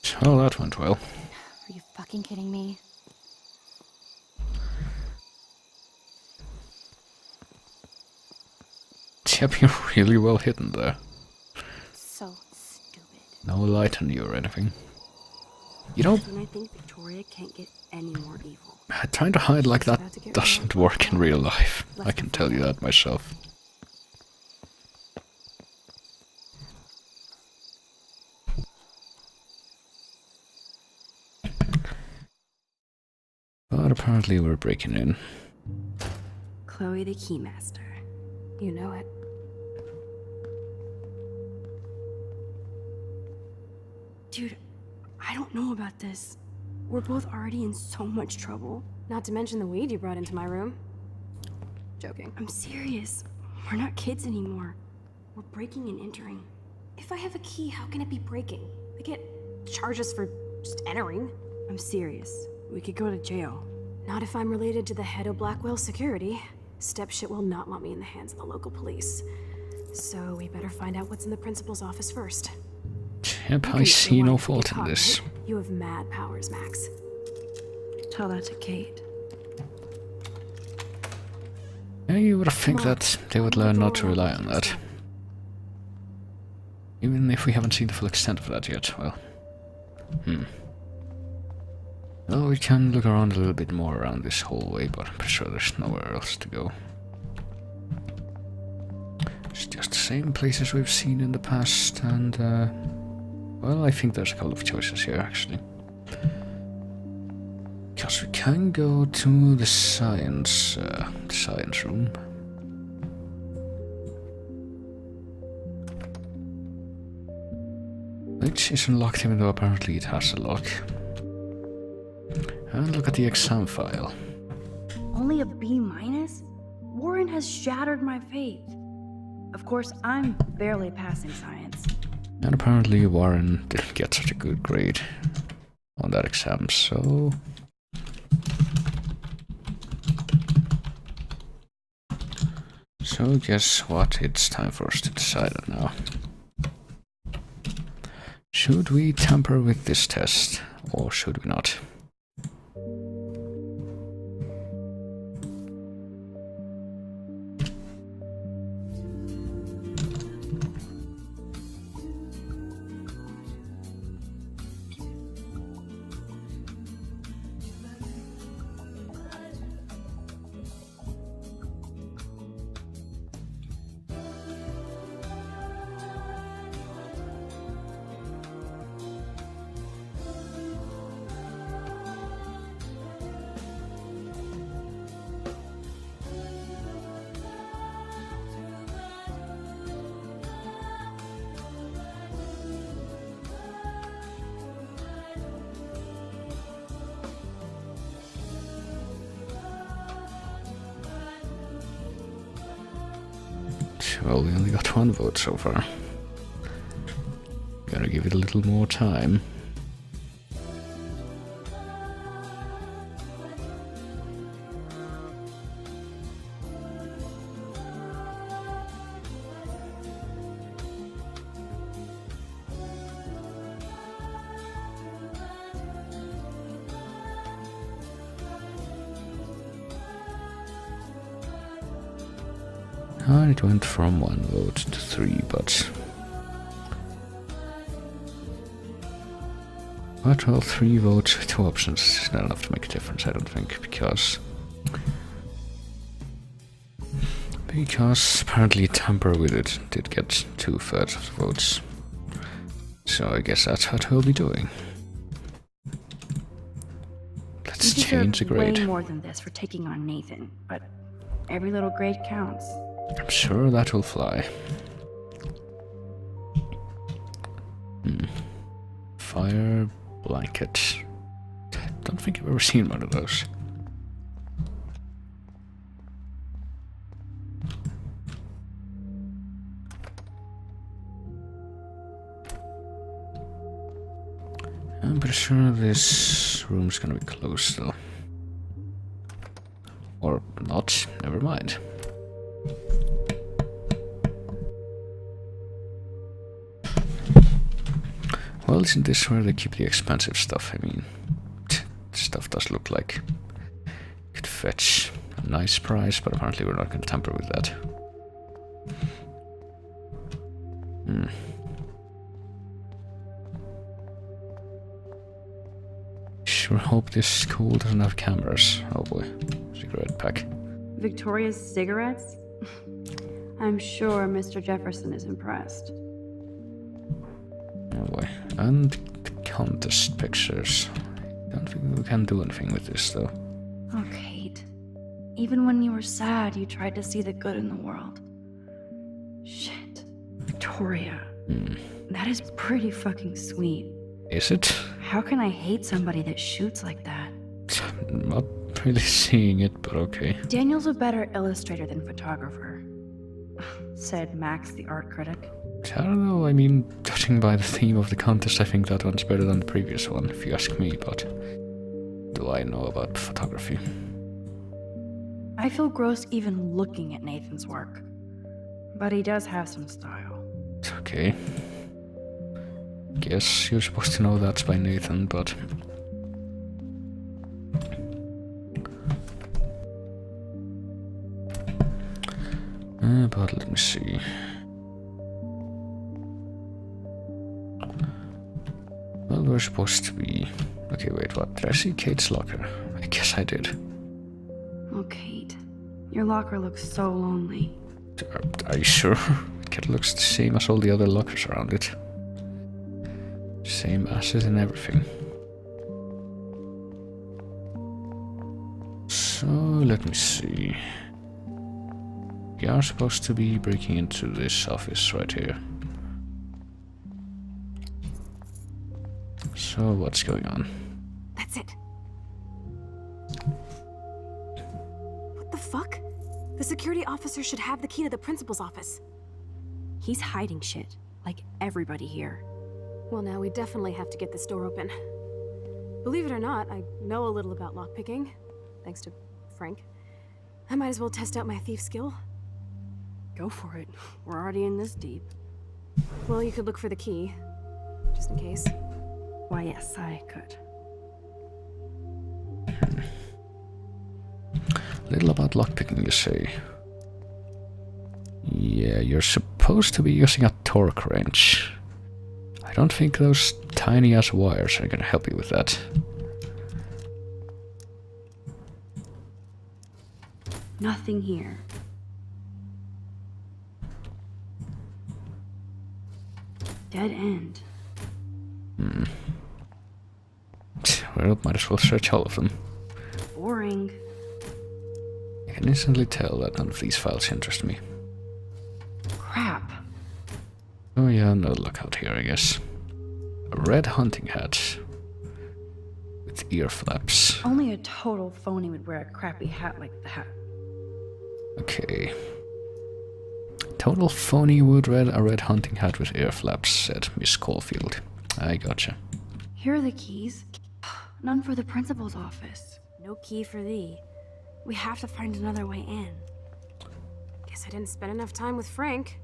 So that went well. Are you fucking kidding me? Yep, you're really well hidden there. So stupid. No light on you or anything. You know, And I think Victoria can't get any more evil. trying to hide like that About to get doesn't real work in real life. I Left can the tell you phone. that myself. But apparently we're breaking in. Chloe the Keymaster. You know it. Dude, I don't know about this. We're both already in so much trouble. Not to mention the weed you brought into my room. Joking. I'm serious. We're not kids anymore. We're breaking and entering. If I have a key, how can it be breaking? I get charges for just entering. I'm serious. We could go to jail. Not if I'm related to the head of Blackwell Security. Stepshit will not want me in the hands of the local police. So we better find out what's in the principal's office first. Yep, You I can see still no want to be fault in caught, this. right? You have mad powers, Max. Tell that to Kate. Yeah, you would think Come on. that they would I'm gonna learn not draw to it rely up on with that. yourself. Even if we haven't seen the full extent of that yet, well. Well, we can look around a little bit more around this hallway, but I'm pretty sure there's nowhere else to go. It's just the same places we've seen in the past, and well, I think there's a couple of choices here, actually. Because we can go to the science room. Which is unlocked even though apparently it has a lock. And look at the exam file. Only a B minus? Warren has shattered my faith. Of course, I'm barely passing science. And apparently Warren didn't get such a good grade on that exam, so... So guess what? It's time for us to decide on now. Should we tamper with this test, or should we not? Well, we only got one vote so far. Gotta give it a little more time. And it went from 1 vote to 3, but well, 3 votes with 2 options is not enough to make a difference, I don't think, because apparently tamper with it did get 2/3 of the votes. So I guess that's what we'll be doing. Let's You change the deserve way grade. more than this for taking on Nathan, but every little grade counts. I'm sure that will fly. Fire blanket. Don't think I've ever seen one of those. I'm pretty sure this room's gonna be closed though. Or not, never mind. Well, isn't this where they keep the expensive stuff? I mean, stuff does look like it could fetch a nice price, but apparently we're not going to tamper with that. Sure hope this school doesn't have cameras. Oh boy, cigarette pack. Victoria's cigarettes? I'm sure Mr. Jefferson is impressed. Oh boy, and the contest pictures. Don't think we can do anything with this though. Oh, Kate. Even when you were sad, you tried to see the good in the world. Shit. Victoria. That is pretty fucking sweet. Is it? How can I hate somebody that shoots like that? Not really seeing it, but okay. Daniel's a better illustrator than photographer, said Max, the art critic. I don't know, I mean, judging by the theme of the contest, I think that one's better than the previous one, if you ask me, but do I know about photography? I feel gross even looking at Nathan's work, but he does have some style. It's okay. Guess you're supposed to know that's by Nathan, but... but let me see. Well, we're supposed to be... Okay, wait, what? Did I see Kate's locker? I guess I did. Oh, Kate. Your locker looks so lonely. Are you sure? It looks the same as all the other lockers around it. Same asset and everything. So, let me see. We are supposed to be breaking into this office right here. So, what's going on? That's it. What the fuck? The security officer should have the key to the principal's office. He's hiding shit, like everybody here. Well, now we definitely have to get this door open. Believe it or not, I know a little about lockpicking, thanks to Frank. I might as well test out my thief skill. Go for it. We're already in this deep. Well, you could look for the key, just in case. Why, yes, I could. Little about lockpicking, you say? Yeah, you're supposed to be using a torque wrench. I don't think those tiny ass wires are gonna help you with that. Nothing here. Dead end. Well, might as well search all of them. Boring. I can instantly tell that none of these files interest me. Crap. Oh yeah, no luck out here, I guess. A red hunting hat. With ear flaps. Only a total phony would wear a crappy hat like that. Okay. Total phony would wear a red hunting hat with ear flaps, said Miss Caulfield. I gotcha. Here are the keys. None for the principal's office. No key for thee. We have to find another way in. Guess I didn't spend enough time with Frank.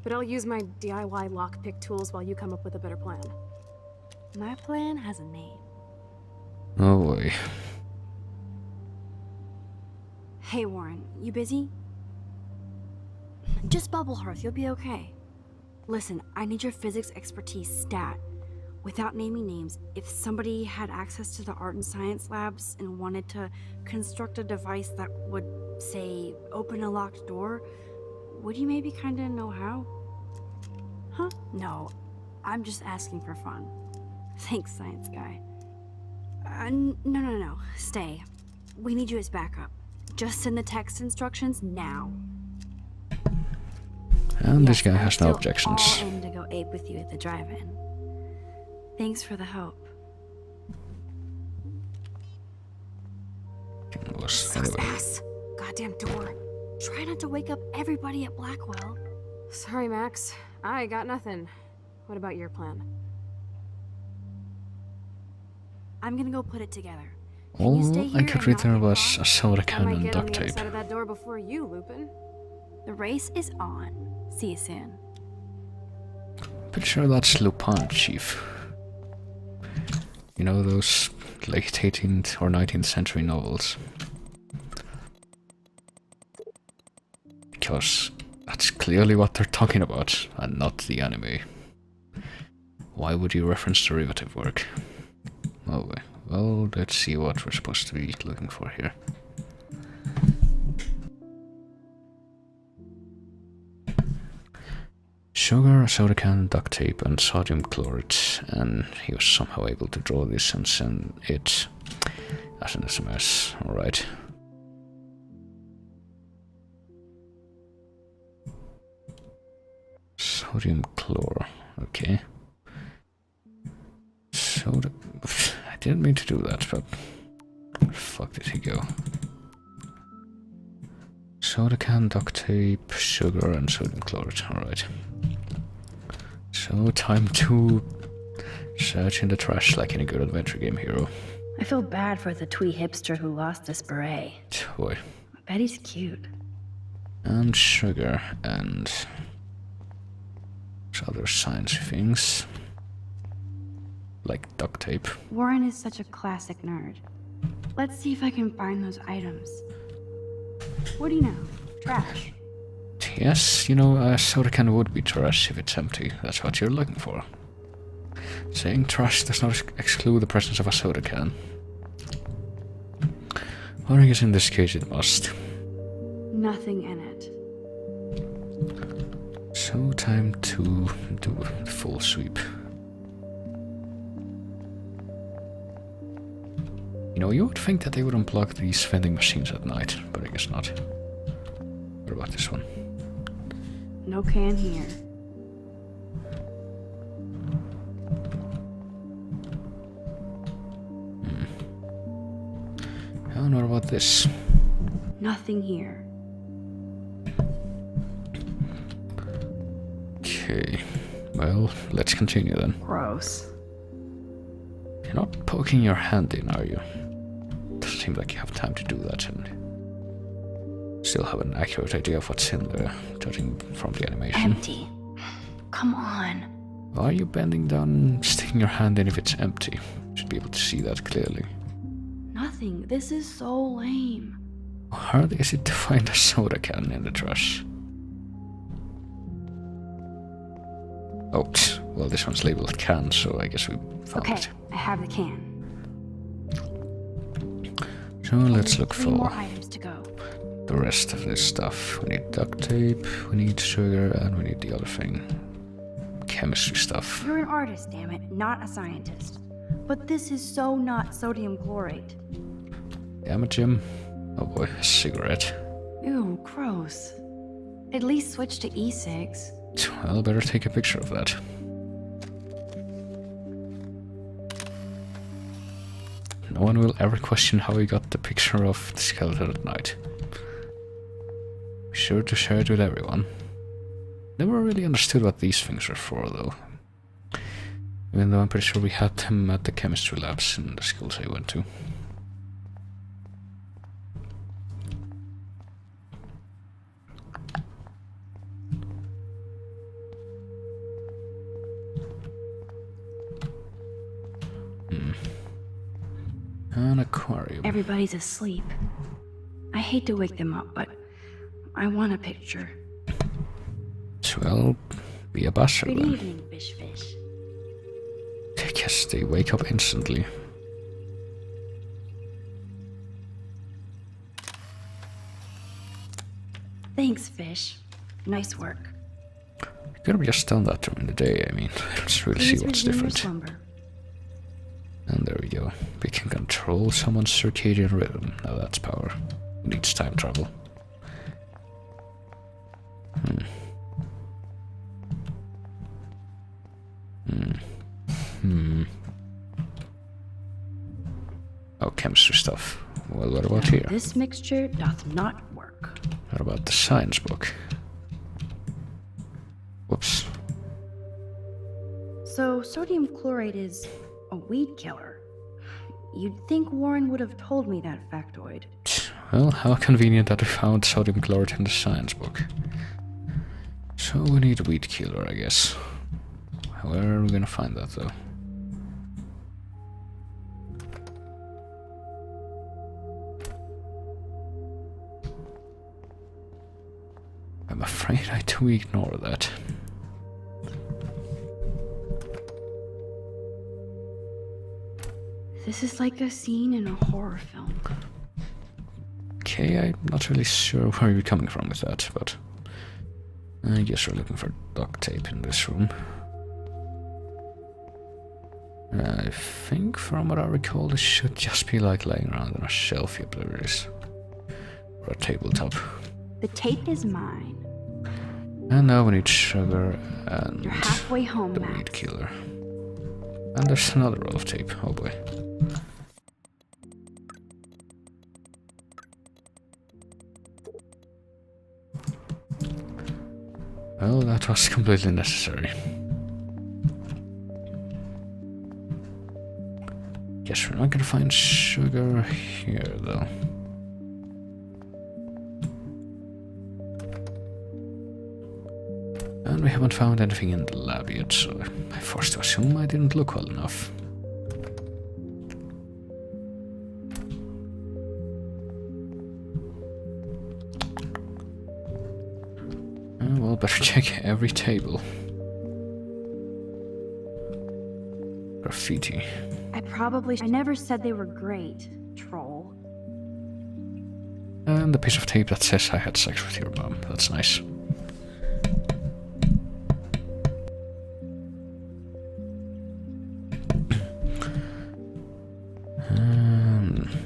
But I'll use my DIY lockpick tools while you come up with a better plan. My plan has a name. Oh boy. Hey, Warren, you busy? Just bubble hearth, you'll be okay. Listen, I need your physics expertise stat. Without naming names, if somebody had access to the art and science labs and wanted to construct a device that would, say, open a locked door, would you maybe kinda know how? Huh? No, I'm just asking for fun. Thanks, science guy. No. Stay. We need you as backup. Just send the text instructions now. And this guy I'm has no still objections. all in to go ape with you at the drive-in. Thanks for the help. Sucks ass. Goddamn door. Try not to wake up everybody at Blackwell. Sorry, Max. I got nothing. What about your plan? I'm gonna go put it together. Can you stay All here I could and read not there get was lost? a soda I can might and get on duct the other tape. side of that door before you, Lupin. The race is on. See you soon. Pretty sure that's Lupin, Chief. You know those late 18th or 19th century novels? Because that's clearly what they're talking about, and not the anime. Why would you reference derivative work? Oh, well, let's see what we're supposed to be looking for here. Sugar, a soda can, duct tape, and sodium chloride, and he was somehow able to draw this and send it as an SMS. Alright. Sodium chlor, okay. Soda. I didn't mean to do that, but where the fuck did he go? Soda can, duct tape, sugar, and sodium chloride. Alright. So, time to search in the trash like any good adventure game hero. I feel bad for the twee hipster who lost his beret. Boy. I bet he's cute. And sugar, and other science things. Like duct tape. Warren is such a classic nerd. Let's see if I can find those items. What do you know? Trash. Yes, you know, a soda can would be trash if it's empty. That's what you're looking for. Saying trash does not exclude the presence of a soda can. Or I guess in this case it must. Nothing in it. So time to do a full sweep. You know, you would think that they would unplug these vending machines at night, but I guess not. What about this one? No can here. And what about this? Nothing here. Okay, well, let's continue then. Gross. You're not poking your hand in, are you? Doesn't seem like you have time to do that and still have an accurate idea of what's in there, judging from the animation. Empty. Come on. Why are you bending down, sticking your hand in if it's empty? You should be able to see that clearly. Nothing. This is so lame. How hard is it to find a soda can in the trash? Oh, well, this one's labeled can, so I guess we found Okay, it. I have the can. So let's look 3 for more items to go. the rest of this stuff. We need duct tape, we need sugar, and we need the other thing. Chemistry stuff. You're an artist, damn it, not a scientist. But this is so not sodium chlorate. Damn it, Jim. Oh boy, a cigarette. Ew, gross. At least switch to e-cigs. Well, better take a picture of that. No one will ever question how he got the picture of the skeleton at night. Be sure to share it with everyone. Never really understood what these things were for, though. Even though I'm pretty sure we had them at the chemistry labs in the schools I went to. An aquarium. Everybody's asleep. I hate to wake them up, but I want a picture. Well, be a bastard Good then. evening, Fish. I guess they wake up instantly. Thanks, Fish. Nice work. You could have just done that during the day, I mean. I don't really see Please what's resume your different. slumber. And there we go. We can control someone's circadian rhythm. Now that's power. Who needs time travel? Oh, chemistry stuff. Well, what about here? This mixture doth not work. What about the science book? Whoops. So, sodium chlorate is a weed killer. You'd think Warren would have told me that factoid. Well, how convenient that we found sodium chloride in the science book. So we need a weed killer, I guess. Where are we gonna find that, though? I'm afraid I do ignore that. This is like a scene in a horror film. Okay, I'm not really sure where you're coming from with that, but I guess we're looking for duct tape in this room. I think from what I recall it should just be like laying around on a shelf. Yep, there it is. Or a tabletop. The tape is mine. And now we need sugar and You're halfway home, the Max. weed killer. And there's another roll of tape, oh boy. Well, that was completely necessary. Guess we're not gonna find sugar here, though. And we haven't found anything in the lab yet, so I'm forced to assume I didn't look well enough. Well, better check every table. Graffiti. I never said they were great, troll. And the piece of tape that says I had sex with your mom. That's nice.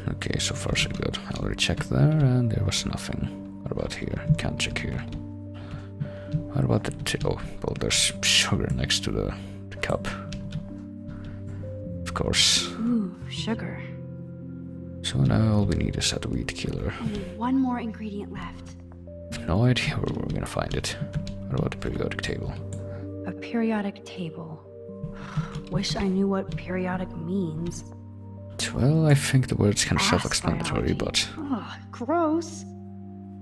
Okay, so far so good. I already checked there and there was nothing. What about here? Can't check here. What about the oh, well, there's sugar next to the cup. Of course. Ooh, sugar. So now all we need is that weed killer. Only one more ingredient left. No idea where we're gonna find it. What about the periodic table? A periodic table. Wish I knew what periodic means. Well, I think the word's kind of Ass self-explanatory, biology. but Ugh, gross.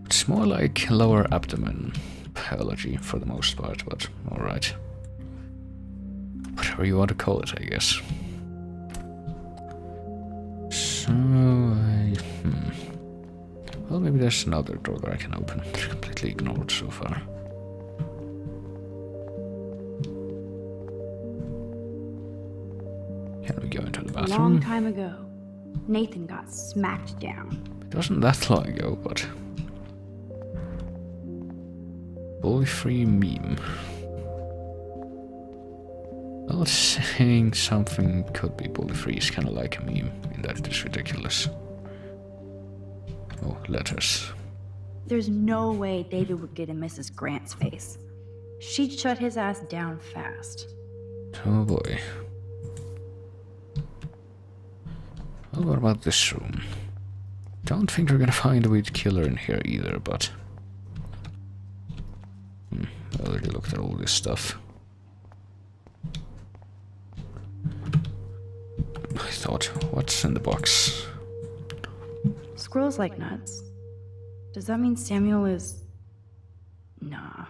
it's more like lower abdomen biology for the most part, but alright. Whatever you want to call it, I guess. So, well, maybe there's another door that I can open. They're completely ignored so far. Can we go into the A long bathroom? time ago, Nathan got smacked down. It wasn't that long ago, but... bully-free meme. Well, saying something could be bully-free is kind of like a meme, in that it is ridiculous. Oh, letters. There's no way David would get in Mrs. Grant's face. She'd shut his ass down fast. Oh boy. Well, what about this room? Don't think we're gonna find a weed killer in here either, but... I already looked at all this stuff. I thought, what's in the box? Squirrels like nuts. Does that mean Samuel is... Nah.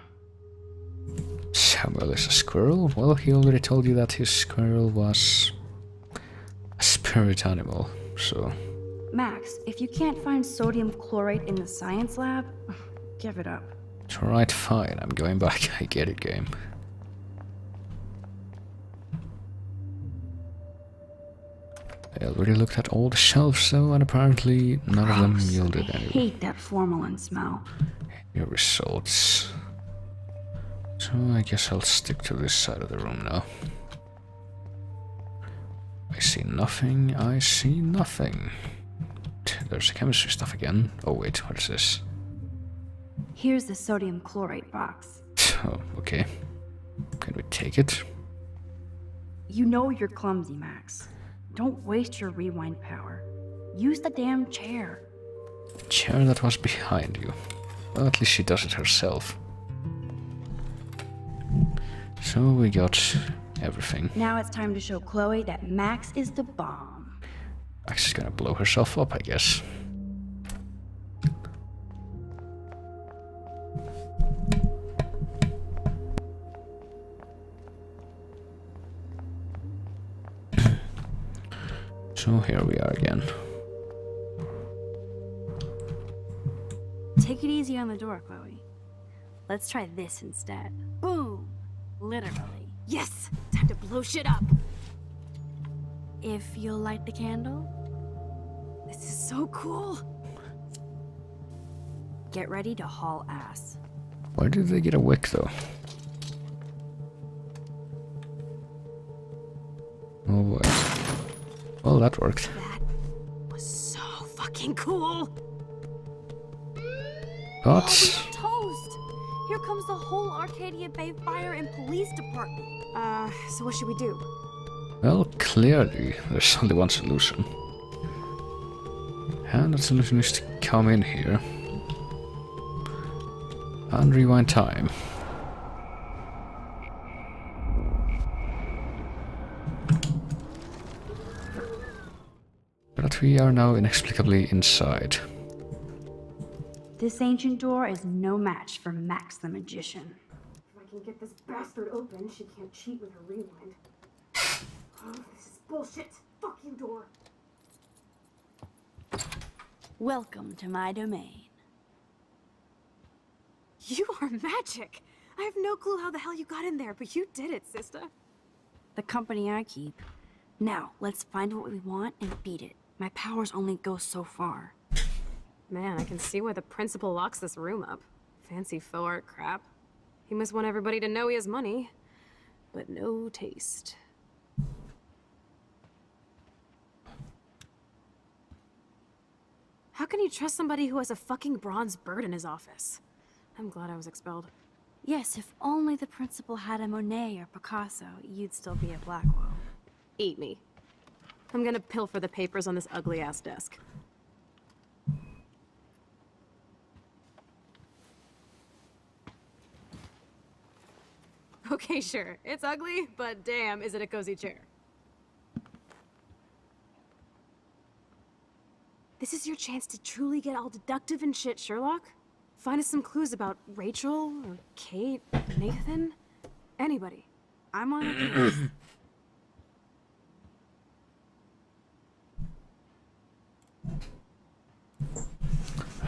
Samuel is a squirrel? Well, he already told you that his squirrel was... a spirit animal, so... Max, if you can't find sodium chlorate in the science lab, give it up. It's alright, fine, I'm going back. I get it, game. I already looked at all the shelves though, and apparently none of them Gross. yielded I any hate that formalin smell. results. So I guess I'll stick to this side of the room now. I see nothing, I see nothing. There's the chemistry stuff again. Oh wait, what is this? Here's the sodium chlorate box. Oh, okay. Can we take it? You know you're clumsy, Max. Don't waste your rewind power. Use the damn chair. Chair that was behind you. Well, at least she does it herself. So we got everything. Now it's time to show Chloe that Max is the bomb. Max is gonna blow herself up, I guess. So here we are again. Take it easy on the door, Chloe. Let's try this instead. Boom! Literally. Yes! Time to blow shit up! If you'll light the candle, This is so cool! get ready to haul ass. Where did they get a wick though? Oh boy. Well, that worked. That was so fucking cool! But Toast! Here comes the whole Arcadia Bay Fire and Police Department. So what should we do? well, clearly there's only one solution. And that solution is to come in here and rewind time. But we are now inexplicably inside. This ancient door is no match for Max the Magician. If I can get this bastard open, she can't cheat with her rewind. Oh, this is bullshit! Fuck you, door! Welcome to my domain. You are magic! I have no clue how the hell you got in there, but you did it, sister. The company I keep. Now, let's find what we want and beat it. My powers only go so far. Man, I can see why the principal locks this room up. Fancy faux art crap. He must want everybody to know he has money, but no taste. How can you trust somebody who has a fucking bronze bird in his office? I'm glad I was expelled. Yes, if only the principal had a Monet or Picasso, you'd still be at Blackwell. Eat me. I'm gonna pilfer the papers on this ugly-ass desk. Okay, sure. It's ugly, but damn, is it a cozy chair. This is your chance to truly get all deductive and shit, Sherlock. Find us some clues about Rachel, or Kate, Nathan, anybody. I'm on the case.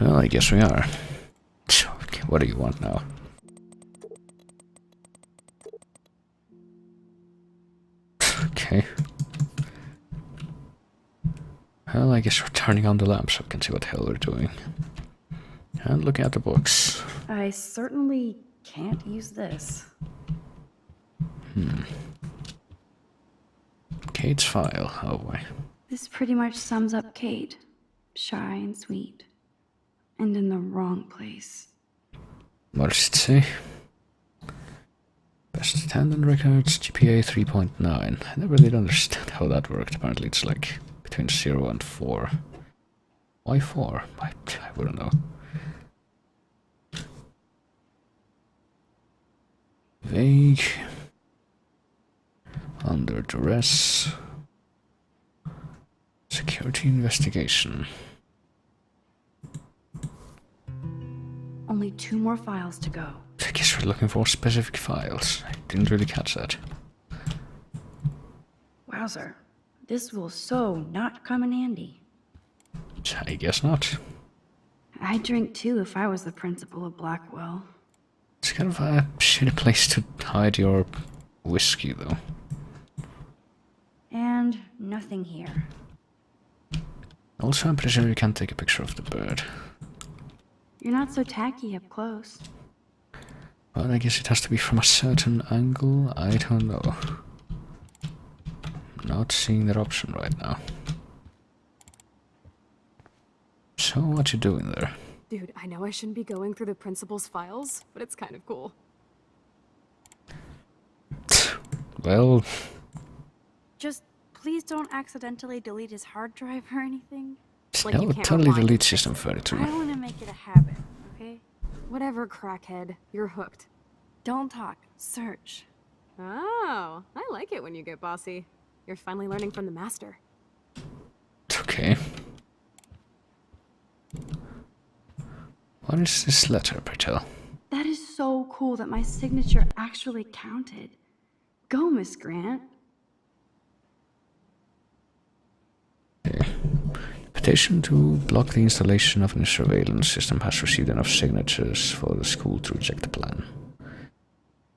Well, I guess we are. Okay, what do you want now? Okay. Well, I guess we're turning on the lamp so we can see what the hell we're doing. And looking at the books. I certainly can't use this. Kate's file. Oh boy. This pretty much sums up Kate. Shy and sweet. And in the wrong place. What does it say? Best attendant records, GPA 3.9. I never did understand how that worked. Apparently it's like between 0 and 4. Why 4? I wouldn't know. Vague. Under duress. Security investigation. Only 2 more files to go. I guess we're looking for specific files. I didn't really catch that. Wowzer. This will so not come in handy. I guess not. I'd drink too if I was the principal of Blackwell. It's kind of a shitty place to hide your whiskey, though. And nothing here. Also, I'm pretty sure you can't take a picture of the bird. You're not so tacky up close. Well, I guess it has to be from a certain angle. I don't know. Not seeing that option right now. So, what you doing there? Dude, I know I shouldn't be going through the principal's files, but it's kind of cool. Well, Just please don't accidentally delete his hard drive or anything. Like no, you it can't totally rewind deletes and System fix it. 32. I want to make it a habit, okay? Whatever, crackhead. You're hooked. Don't talk. Search. Oh, I like it when you get bossy. You're finally learning from the master. Okay. What is this letter, Patel? That is so cool that my signature actually counted. Go, Miss Grant. Okay. Petition to block the installation of a surveillance system has received enough signatures for the school to reject the plan.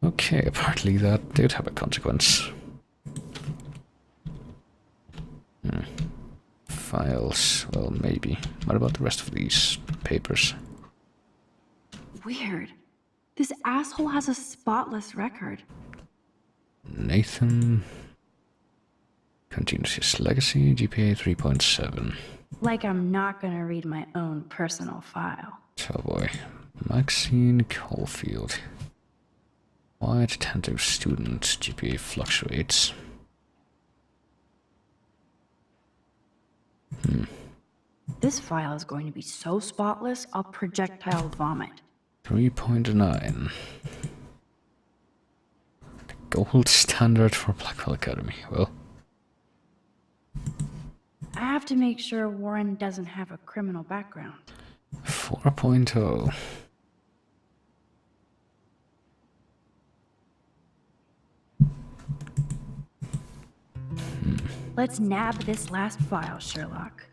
Okay, apparently that did have a consequence. Files, well, maybe. What about the rest of these papers? Weird. This asshole has a spotless record. Nathan continues his legacy, GPA 3.7. Like I'm not gonna read my own personal file. Oh boy. Maxine Caulfield. White attentive student, GPA fluctuates. This file is going to be so spotless, I'll projectile vomit. 3.9. The gold standard for Blackwell Academy. Well, I have to make sure Warren doesn't have a criminal background. 4.0. Let's nab this last file, Sherlock.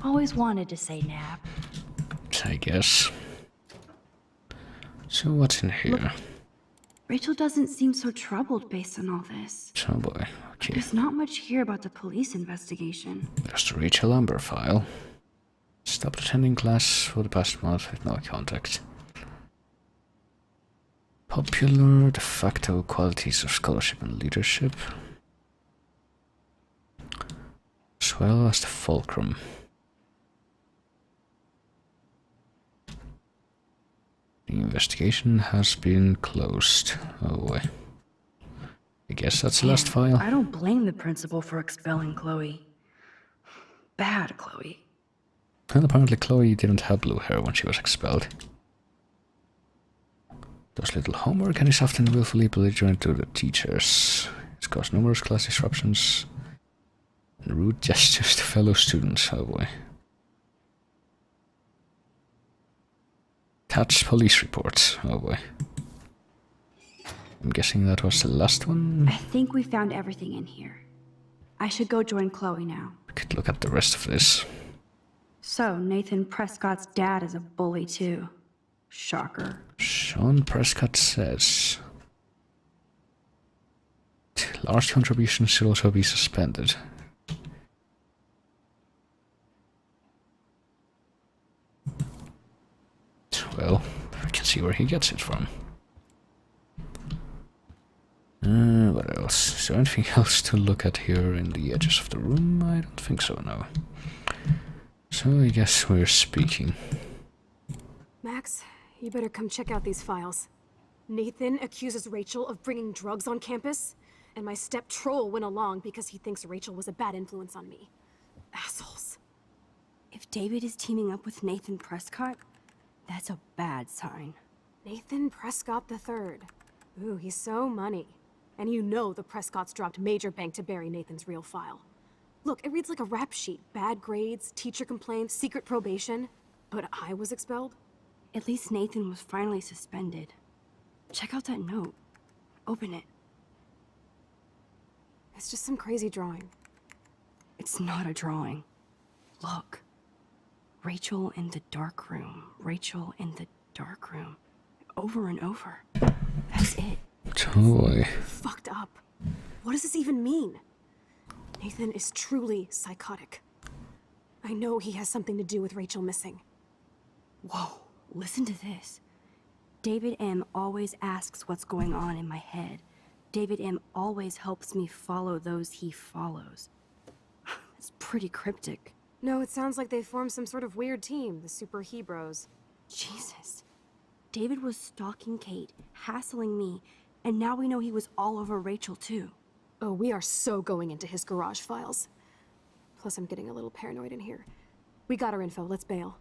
Always wanted to say nab. I guess. So what's in here? Rachel doesn't seem so troubled based on all this. Oh boy. Okay. There's not much here about the police investigation. There's the Rachel Amber file. Stopped attending class for the past month with no contact. Popular de facto qualities of scholarship and leadership. As well as the fulcrum. The investigation has been closed. Oh boy. I guess that's the last file. I don't blame the principal for expelling Chloe. Bad Chloe. And apparently Chloe didn't have blue hair when she was expelled. Does little homework and is often willfully belligerent to the teachers. It's caused numerous class disruptions and rude gestures to fellow students. Oh boy. Catch police reports. Oh boy. I'm guessing that was the last one. I think we found everything in here. I should go join Chloe now. We could look at the rest of this. So, Nathan Prescott's dad is a bully too. Shocker. Sean Prescott says large contributions should also be suspended. Well, I can see where he gets it from. What else? Is there anything else to look at here in the edges of the room? I don't think so, no. So I guess we're speaking. Max, you better come check out these files. Nathan accuses Rachel of bringing drugs on campus, and my step troll went along because he thinks Rachel was a bad influence on me. Assholes. If David is teaming up with Nathan Prescott, that's a bad sign. Nathan Prescott III. Ooh, he's so money. And you know the Prescotts dropped major bank to bury Nathan's real file. Look, it reads like a rap sheet. Bad grades, teacher complaints, secret probation. But I was expelled? At least Nathan was finally suspended. Check out that note. Open it. It's just some crazy drawing. It's not a drawing. Look. Rachel in the dark room. Rachel in the dark room. Over and over. That's it. Oh boy. Fucked up. What does this even mean? Nathan is truly psychotic. I know he has something to do with Rachel missing. Whoa, listen to this. David M. always asks what's going on in my head. David M. always helps me follow those he follows. It's pretty cryptic. No, it sounds like they formed some sort of weird team, the Super Hebrews. Jesus. David was stalking Kate, hassling me, and now we know he was all over Rachel too. Oh, we are so going into his garage files. Plus, I'm getting a little paranoid in here. We got our info, let's bail.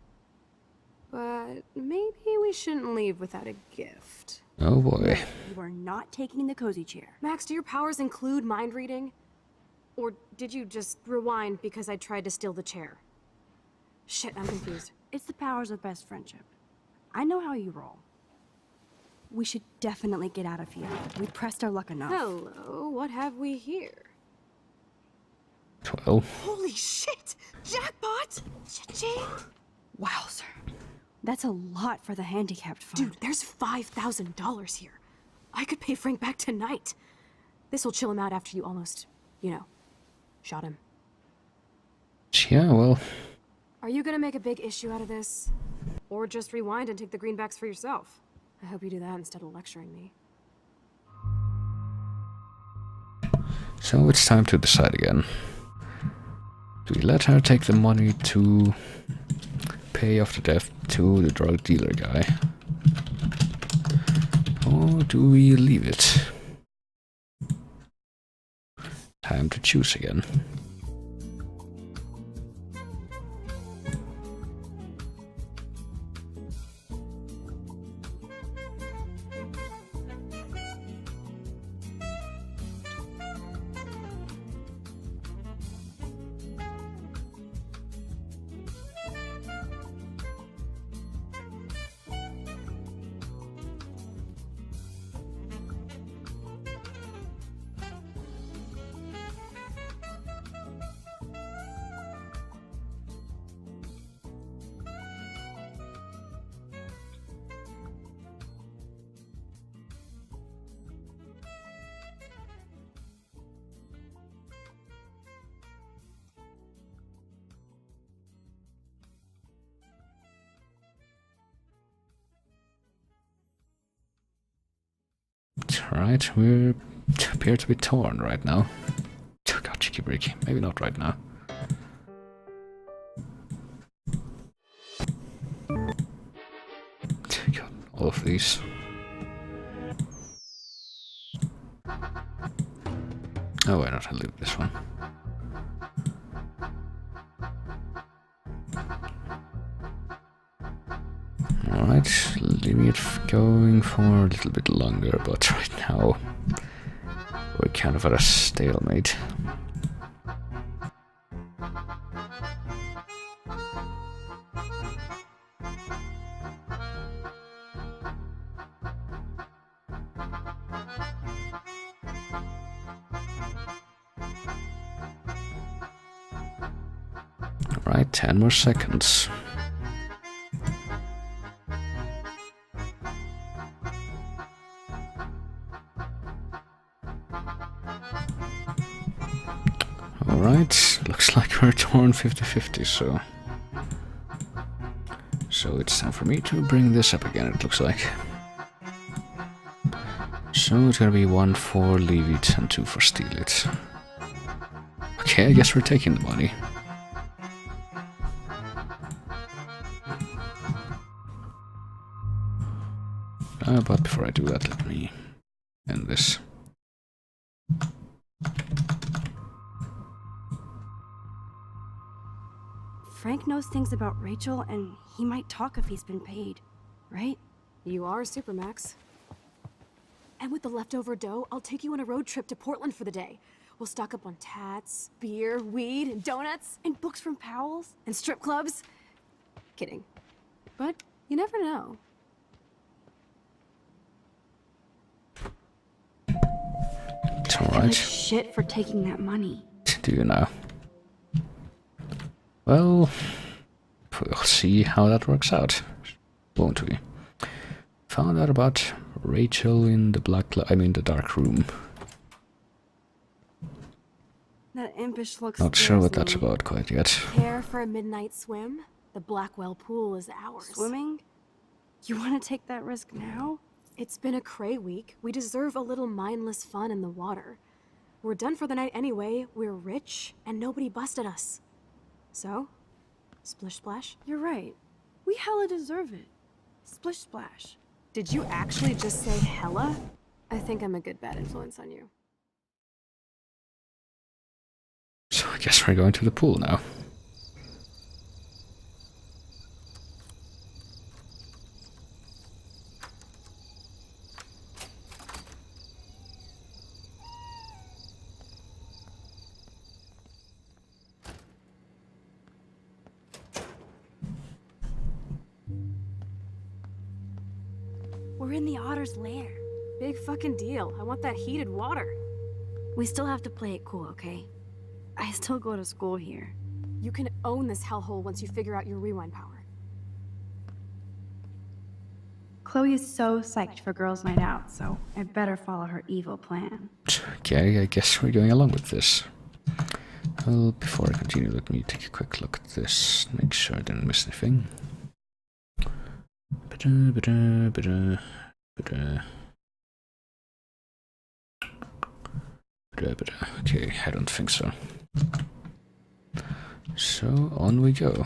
But maybe we shouldn't leave without a gift. Oh boy. You are not taking the cozy chair. Max, do your powers include mind reading? Or did you just rewind because I tried to steal the chair? Shit, I'm confused. It's the powers of best friendship. I know how you roll. We should definitely get out of here. We pressed our luck enough. Hello, what have we here? 12. Holy shit! Jackpot! Cha-ching! Wowzer. That's a lot for the handicapped fund. Dude, there's $5,000 here. I could pay Frank back tonight. This'll chill him out after you almost, shot him. Yeah, well, Are you gonna make a big issue out of this? Or just rewind and take the greenbacks for yourself? I hope you do that instead of lecturing me. so it's time to decide again. Do we let her take the money to pay off the debt to the drug dealer guy? Or do we leave it? Time to choose again. Alright, we appear to be torn right now. Oh god, cheeky breaky. Maybe not right now. God, all of these. Oh, why not? I'll leave this one. Alright, leaving it going for a little bit longer, but right now we're kind of at a stalemate. Alright, 10 more seconds. Alright, looks like we're torn 50-50, so it's time for me to bring this up again, it looks like. So it's gonna be 1 for leave it and 2 for steal it. Okay, I guess we're taking the money. But before I do that, let me end this. Frank knows things about Rachel, and he might talk if he's been paid, right? You are Supermax. And with the leftover dough, I'll take you on a road trip to Portland for the day. We'll stock up on tats, beer, weed, and donuts, And books from Powell's? and strip clubs. Kidding. But you never know. It's I feel like alright. shit for taking that money. Do you know? Well, we'll see how that works out, won't we? Found out about Rachel in the the dark room. That impish looks Not sure what scares that's me. about quite yet. Care for a midnight swim? The Blackwell pool is ours. Swimming? You want to take that risk now? It's been a cray week. We deserve a little mindless fun in the water. We're done for the night anyway. We're rich, and nobody busted us. So, splish splash? You're right. We hella deserve it. Splish splash. Did you actually just say hella? I think I'm a good bad influence on you. So I guess we're going to the pool now. We're in the otter's lair. Big fucking deal. I want that heated water. We still have to play it cool, okay? I still go to school here. You can own this hellhole once you figure out your rewind power. Chloe is so psyched for girls' night out, so I better follow her evil plan. Okay, I guess we're going along with this. Well, before I continue, let me take a quick look at this. Make sure I didn't miss anything. Okay, I don't think so. So, on we go.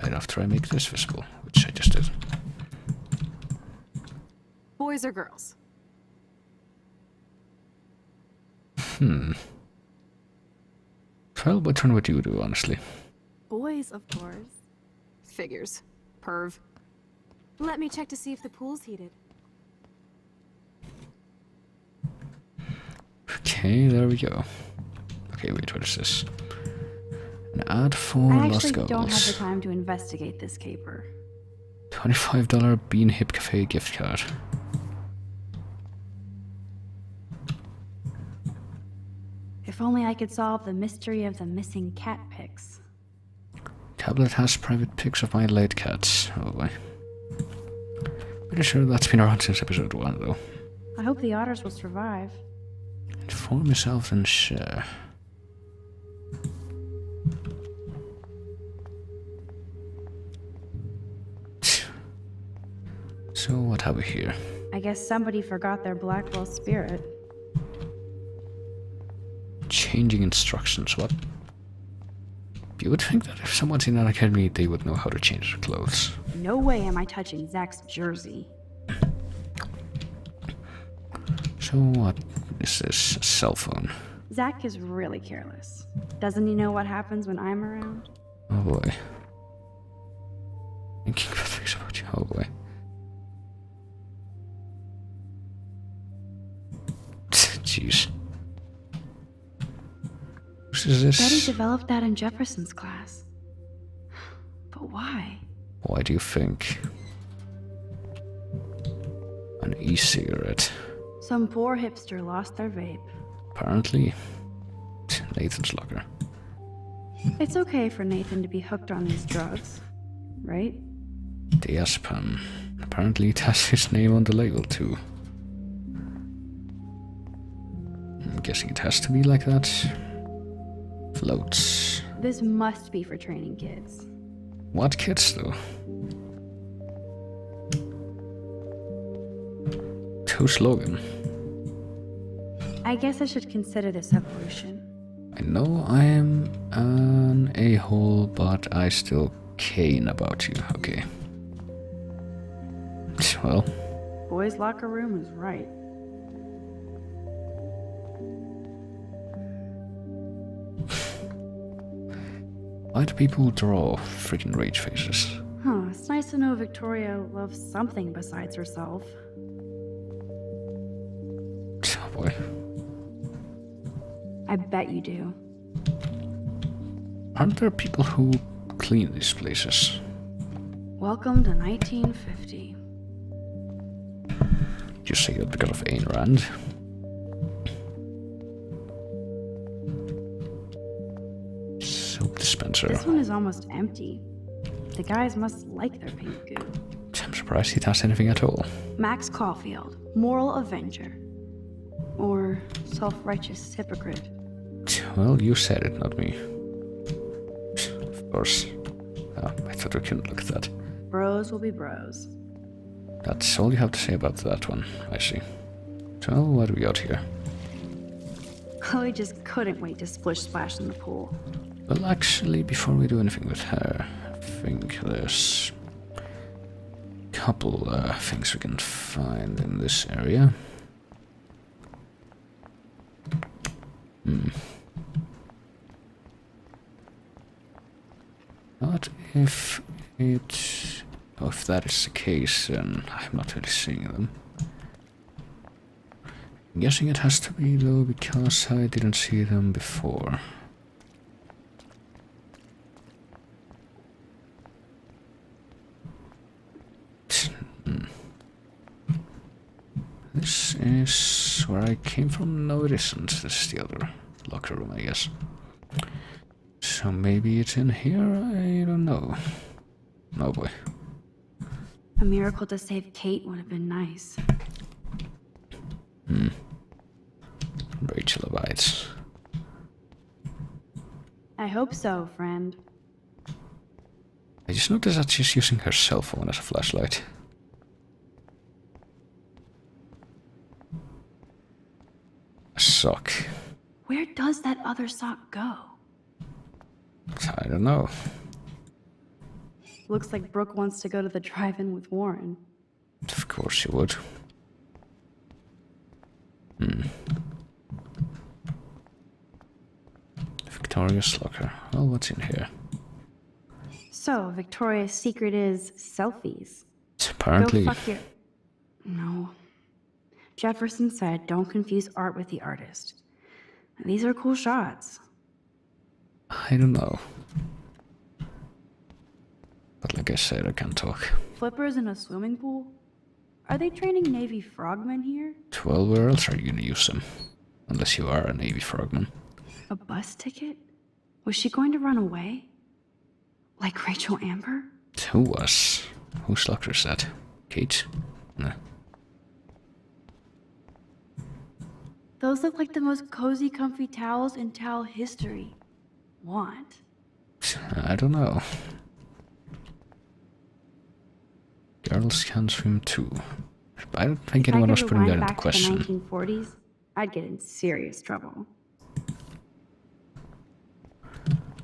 Right after I make this visible, which I just did. Boys or girls? Well, which one would you do, honestly? Boys, of course. Figures. Perv. Let me check to see if the pool's heated. Okay, there we go. Okay, wait, what is this? An ad for I Lost actually don't have the Goggles. time to investigate this caper. $25 Bean Hip Cafe gift card. If only I could solve the mystery of the missing cat pics. Tablet has private pics of my late cats. Oh boy. Pretty sure that's been around since episode 1, though. I hope the otters will survive. Inform yourself and share. So what have we here? I guess somebody forgot their Blackwell spirit. Changing instructions, what? You would think that if someone's in an academy, they would know how to change their clothes. No way am I touching Zach's jersey. So what is this? A cell phone? Zach is really careless. Doesn't he know what happens when I'm around? Oh boy. Thinking about things about you. Oh boy. Jeez. What is Betty this? developed that in Jefferson's class. But why? Why do you think? An e-cigarette. Some poor hipster lost their vape. Apparently. Nathan's locker. It's okay for Nathan to be hooked on these drugs, right? Diazepam. Apparently it has his name on the label too. I'm guessing it has to be like that. Floats. This must be for training kids. What kids though? Who's Logan? I guess I should consider this evolution. I know I am an a-hole, but I still care about you, okay. Well, Boys' locker room is right. why do people draw freaking rage faces? Huh, it's nice to know Victoria loves something besides herself. Oh boy. I bet you do. Aren't there people who clean these places? Welcome to 1950. You say that because of Ayn Rand? Soap dispenser. This one is almost empty. The guys must like their pink goo. I'm surprised it has anything at all. Max Caulfield, moral avenger. Or self-righteous hypocrite. Well, you said it, not me. Of course. Oh, I thought we couldn't look at that. Bros will be bros. That's all you have to say about that one, I see. So, what do we got here? Chloe just couldn't wait to splish splash in the pool. Well, actually, before we do anything with her, I think there's a couple things we can find in this area. What if it... Oh, if that is the case, then I'm not really seeing them. I'm guessing it has to be, though, because I didn't see them before. This is where I came from. No, it isn't. This is the other locker room, I guess. So maybe it's in here? I don't know. No boy. A miracle to save Kate would have been nice. Rachel abides. I hope so, friend. I just noticed that she's using her cell phone as a flashlight. A sock. Where does that other sock go? I don't know. Looks like Brooke wants to go to the drive-in with Warren. Of course she would. Victoria's locker. Well, what's in here? So, Victoria's secret is selfies. Apparently. Go fuck your... No. Jefferson said, don't confuse art with the artist. These are cool shots. I don't know. But like I said, I can't talk. Flippers in a swimming pool? Are they training Navy frogmen here? Well, where else are you gonna use them? Unless you are a Navy frogman. A bus ticket? Was she going to run away? Like Rachel Amber? Who was? Whose locker is that? Kate? No. Those look like the most cozy, comfy towels in towel history. Want? I don't know. Girls can swim too. I don't think anyone was putting that into question. If I could rewind back to the 1940s, I'd get in serious trouble.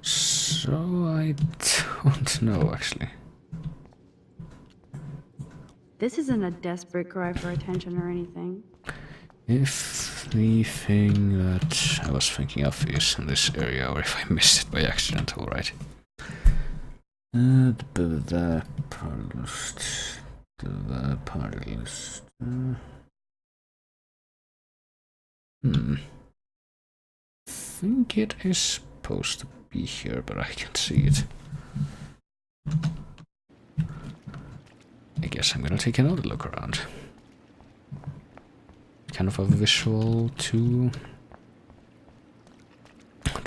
So I don't know, actually. This isn't a desperate cry for attention or anything. If the thing that I was thinking of is in this area, or if I missed it by accident, alright. The party list. The party list. I think it is supposed to be here, but I can't see it. I guess I'm gonna take another look around. Kind of a visual to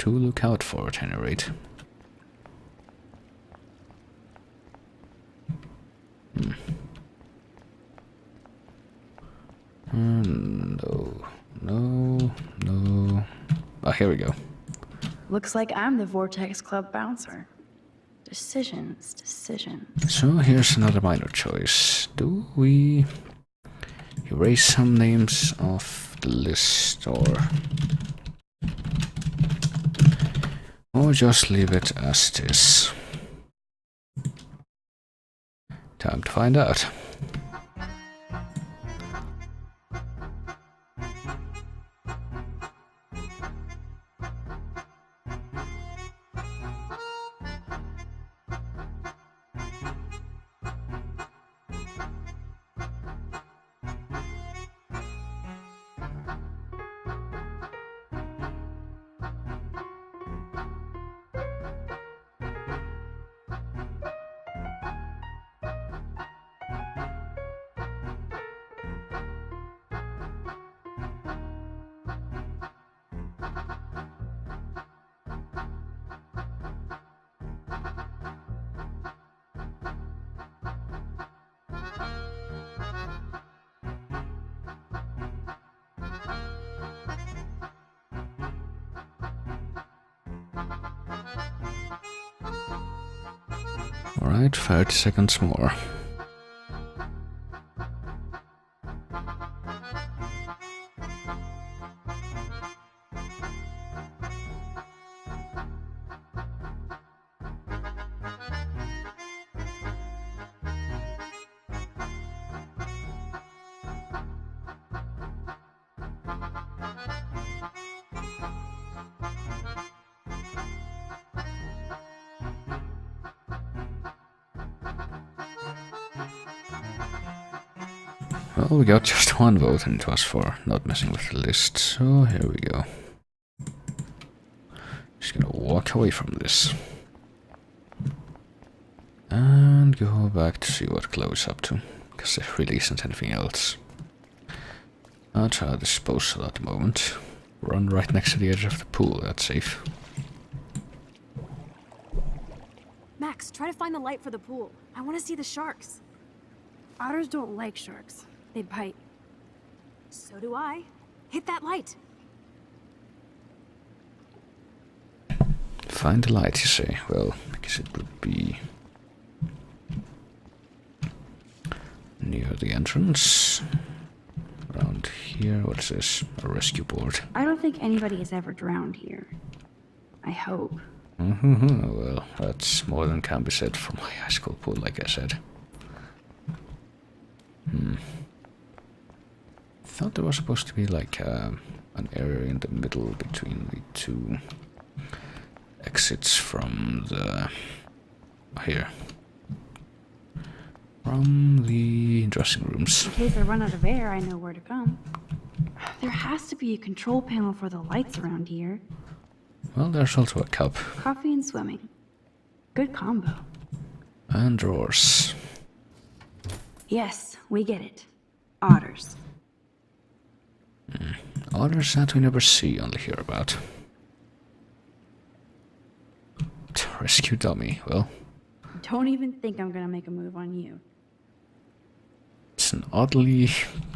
look out for at any rate. No. Oh, here we go. Looks like I'm the Vortex Club bouncer. Decisions. So here's another minor choice. Do we erase some names off the list, or just leave it as it is? Time to find out. Alright, 30 seconds more. Well, we got just one vote and it was for not messing with the list, so here we go. Just gonna walk away from this. And go back to see what Chloe's up to, because there really isn't anything else. I'll try to dispose of at the moment. Run right next to the edge of the pool, that's safe. Max, try to find the light for the pool. I want to see the sharks. Otters don't like sharks. They bite. So do I. Hit that light. Find the light, you say? Well, I guess it would be near the entrance. Around here, what's this? A rescue board. I don't think anybody has ever drowned here. I hope. Well, that's more than can be said for my high school pool, like I said. Thought there was supposed to be like an area in the middle between the two exits from the here. From the dressing rooms. In case I run out of air, I know where to come. There has to be a control panel for the lights around here. Well, there's also a cup. Coffee and swimming. Good combo. And drawers. Yes, we get it. Otters. Others that we never see, only hear about. Rescue dummy, well, Don't even think I'm gonna make a move on you. it's an oddly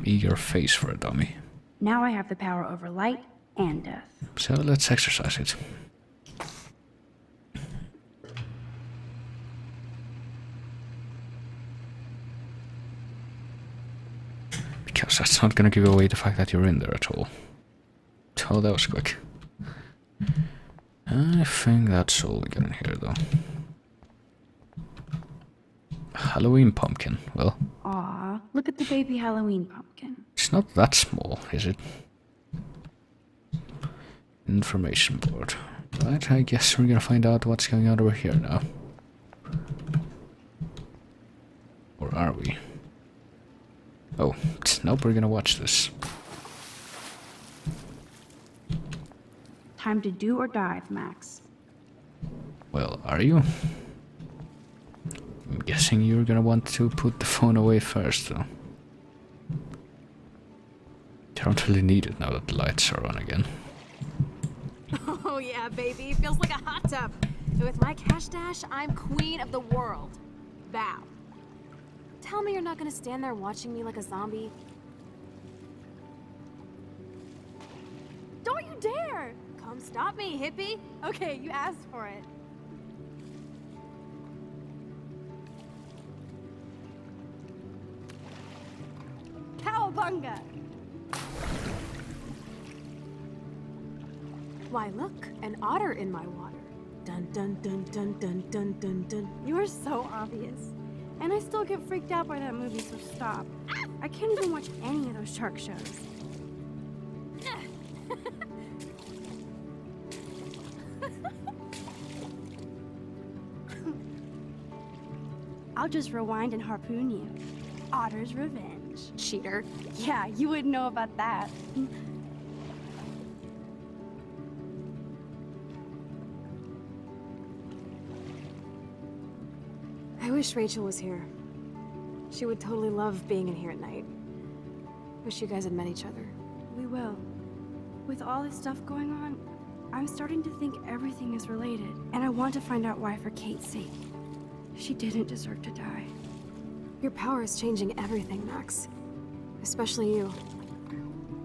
eager face for a dummy. Now I have the power over light and death. So let's exercise it. Because that's not gonna give away the fact that you're in there at all. Oh, that was quick. I think that's all we got in here, though. Halloween pumpkin. Well, Aw, look at the baby Halloween pumpkin. it's not that small, is it? Information board. Right, I guess we're gonna find out what's going on over here now. Or are we? Oh, nope, we're gonna watch this. Time to do or dive, Max. Well, are you? I'm guessing you're gonna want to put the phone away first, though. You don't really need it now that the lights are on again. Oh yeah, baby. Feels like a hot tub. And with my cash dash, I'm queen of the world. Bow. Tell me you're not gonna stand there watching me like a zombie. Don't you dare! Come stop me, hippie. Okay, you asked for it. Cowabunga! Why, look, an otter in my water. Dun dun dun dun dun dun dun dun. You are so obvious. And I still get freaked out by that movie, so stop. I can't even watch any of those shark shows. I'll just rewind and harpoon you. Otter's revenge. Cheater. Yeah, you wouldn't know about that. I wish Rachel was here. She would totally love being in here at night. Wish you guys had met each other. We will. With all this stuff going on, I'm starting to think everything is related. And I want to find out why for Kate's sake. She didn't deserve to die. Your power is changing everything, Max. Especially you.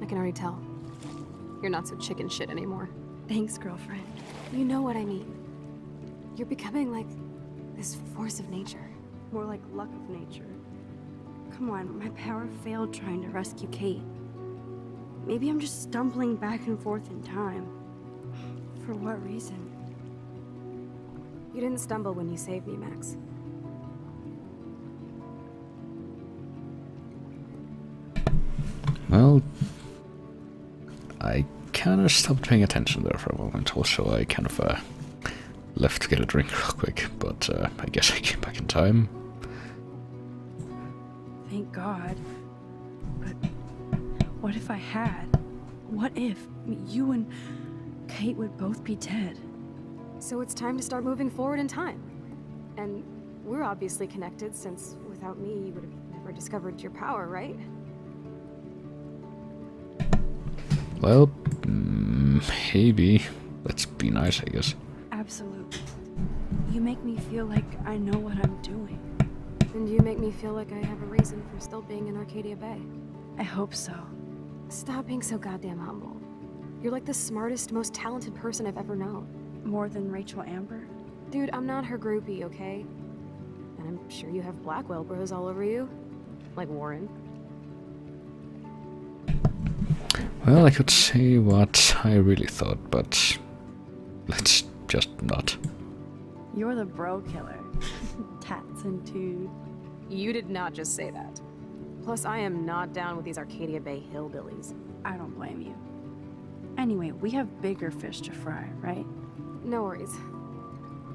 I can already tell. You're not so chicken shit anymore. Thanks, girlfriend. You know what I mean. You're becoming like this force of nature. More like luck of nature. Come on, my power failed trying to rescue Kate. Maybe I'm just stumbling back and forth in time. For what reason? You didn't stumble when you saved me, Max. Well, I kind of stopped paying attention there for a moment. Also, I kind of left to get a drink real quick, but I guess I came back in time. Thank God. But what if I had? What if you and Kate would both be dead? So it's time to start moving forward in time. And we're obviously connected, since without me, you would have never discovered your power, right? Well, maybe. Let's be nice, I guess. Absolutely. You make me feel like I know what I'm doing. And you make me feel like I have a reason for still being in Arcadia Bay. I hope so. Stop being so goddamn humble. You're like the smartest, most talented person I've ever known. More than Rachel Amber? Dude, I'm not her groupie, okay? And I'm sure you have Blackwell bros all over you. Like Warren. Well, I could say what I really thought, but let's just not. You're the bro killer. Tats and twos. You did not just say that. Plus, I am not down with these Arcadia Bay hillbillies. I don't blame you. Anyway, we have bigger fish to fry, right? No worries.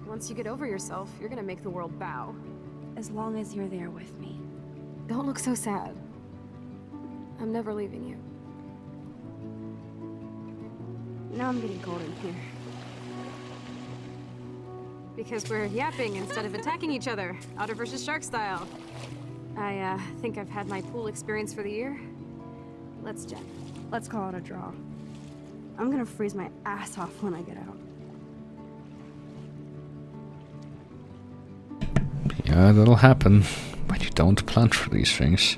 Once you get over yourself, you're gonna make the world bow. As long as you're there with me. Don't look so sad. I'm never leaving you. Now I'm getting cold in here. Because we're yapping instead of attacking each other, Otter versus Shark style. I think I've had my pool experience for the year. Let's jet. Let's call it a draw. I'm gonna freeze my ass off when I get out. Yeah, that'll happen when you don't plan for these things.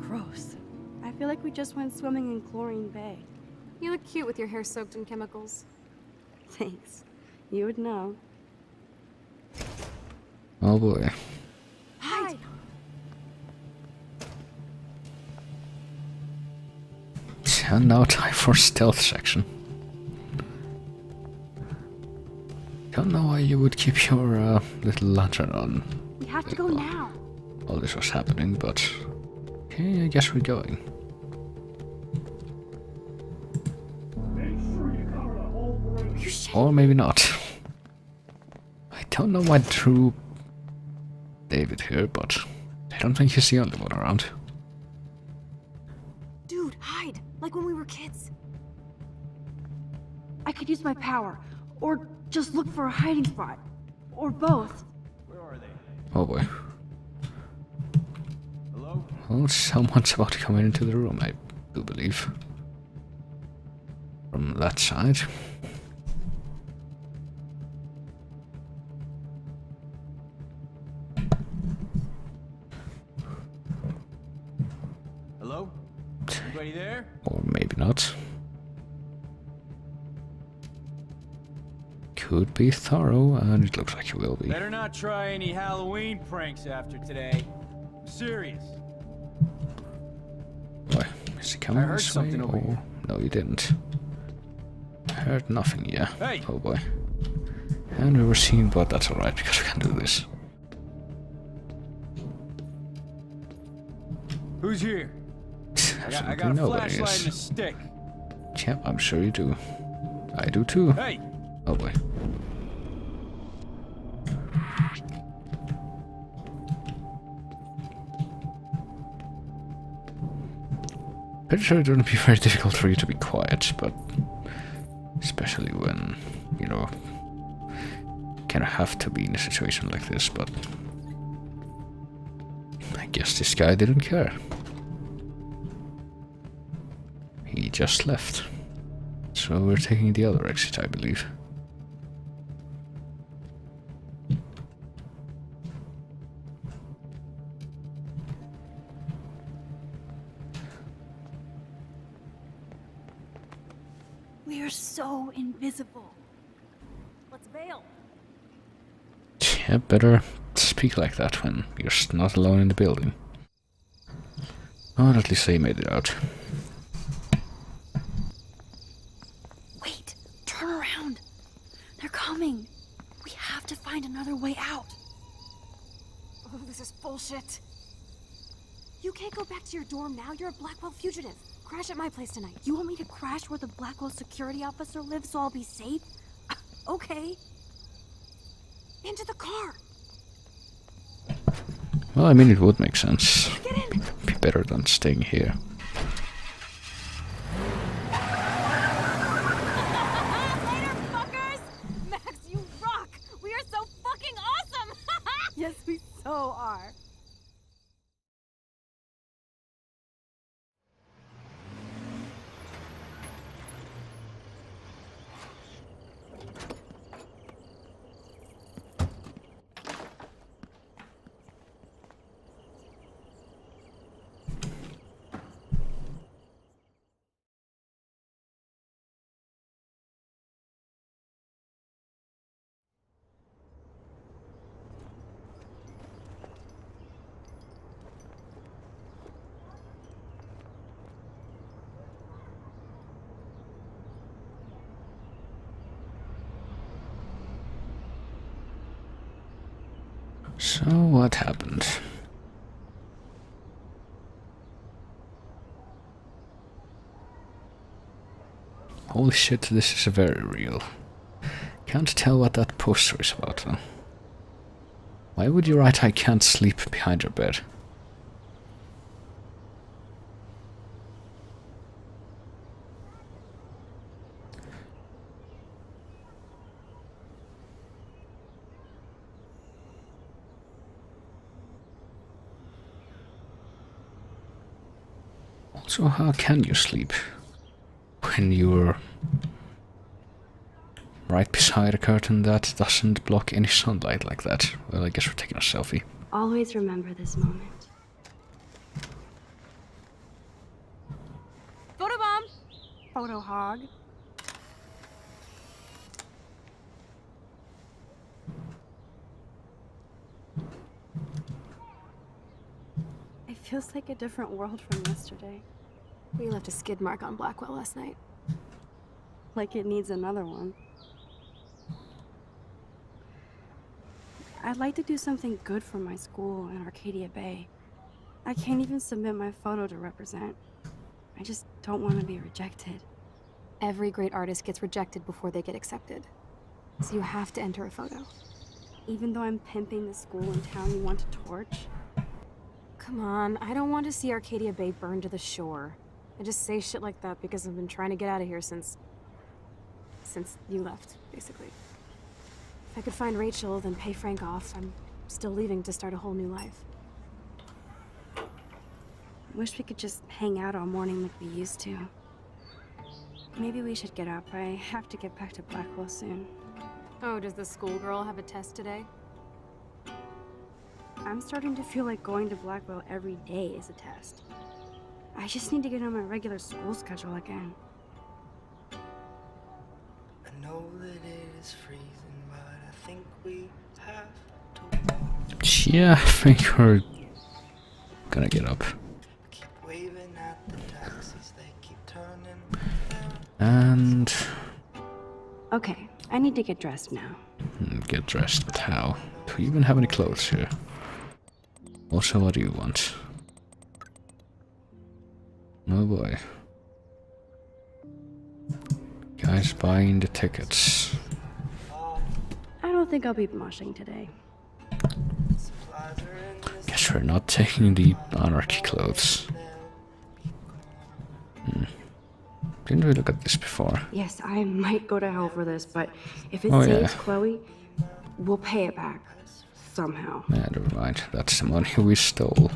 Gross. I feel like we just went swimming in Chlorine Bay. You look cute with your hair soaked in chemicals. Thanks. You would know. Oh boy. Hide! And now time for stealth section. Don't know why you would keep your little lantern on We have to go now. while this was happening, but okay, I guess we're going. You shit. Or maybe not. I don't know why Drew David here, but I don't think he's the only one around. Dude, hide! Like when we were kids. I could use my power. Or just look for a hiding spot. Or both. Where are they? Oh boy. Hello? Well, someone's about to come into the room, I do believe. From that side. Hello? Anybody there? Or maybe not. Could be thorough, and it looks like he will be. Better not try any Halloween pranks after today. I'm serious. Boy, is he coming I heard this way? something over here. No, you didn't. I heard nothing, yeah. Hey! Oh boy. And we were seen, but that's alright, because we can do this. Who's here? I got Absolutely a nobody flashlight and a is. stick. Yep, I'm sure you do. I do too. Hey! Oh boy. Pretty sure it wouldn't be very difficult for you to be quiet, but especially when, you know, kind of have to be in a situation like this, but I guess this guy didn't care. He just left. So we're taking the other exit, I believe. We are so invisible. Let's bail. Yeah, better speak like that when you're not alone in the building. Oh, at least they made it out. Wait, turn around. They're coming. We have to find another way out. Oh, this is bullshit. You can't go back to your dorm now. You're a Blackwell fugitive. Crash at my place tonight. You want me to crash where the Blackwell security officer lives so I'll be safe? Okay. Into the car. Well, I mean, it would make sense. Get in. Be better than staying here. Later, fuckers! Max, you rock! We are so fucking awesome! Yes, we so are. So what happened? Holy shit, this is very real. Can't tell what that poster is about though. Why would you write "I can't sleep" behind your bed? Also, how can you sleep when you're right beside a curtain that doesn't block any sunlight like that? Well, I guess we're taking a selfie. Always remember this moment. Photobomb! Photo hog. It feels like a different world from yesterday. We left a skid mark on Blackwell last night. Like it needs another one. I'd like to do something good for my school in Arcadia Bay. I can't even submit my photo to represent. I just don't want to be rejected. Every great artist gets rejected before they get accepted. So you have to enter a photo. Even though I'm pimping the school in town you want to torch? Come on, I don't want to see Arcadia Bay burned to the shore. I just say shit like that because I've been trying to get out of here since you left, basically. If I could find Rachel, then pay Frank off, I'm still leaving to start a whole new life. Wish we could just hang out all morning like we used to. Maybe we should get up. I have to get back to Blackwell soon. Oh, does the schoolgirl have a test today? I'm starting to feel like going to Blackwell every day is a test. I just need to get on my regular school schedule again. I know that it is freezing, but I think we have to Yeah, I think we're gonna get up. keep waving at the taxis, they keep turning. And Okay, I need to get dressed now. get dressed, but how? Do we even have any clothes here? Also, what do you want? Oh boy. Guys buying the tickets. I don't think I'll be moshing today. Supplies are in this Guess we're not taking the anarchy clothes. Didn't we look at this before? Yes, I might go to hell for this, but if it Oh, saves yeah. Chloe, we'll pay it back. Somehow. Yeah, never mind. That's the money we stole.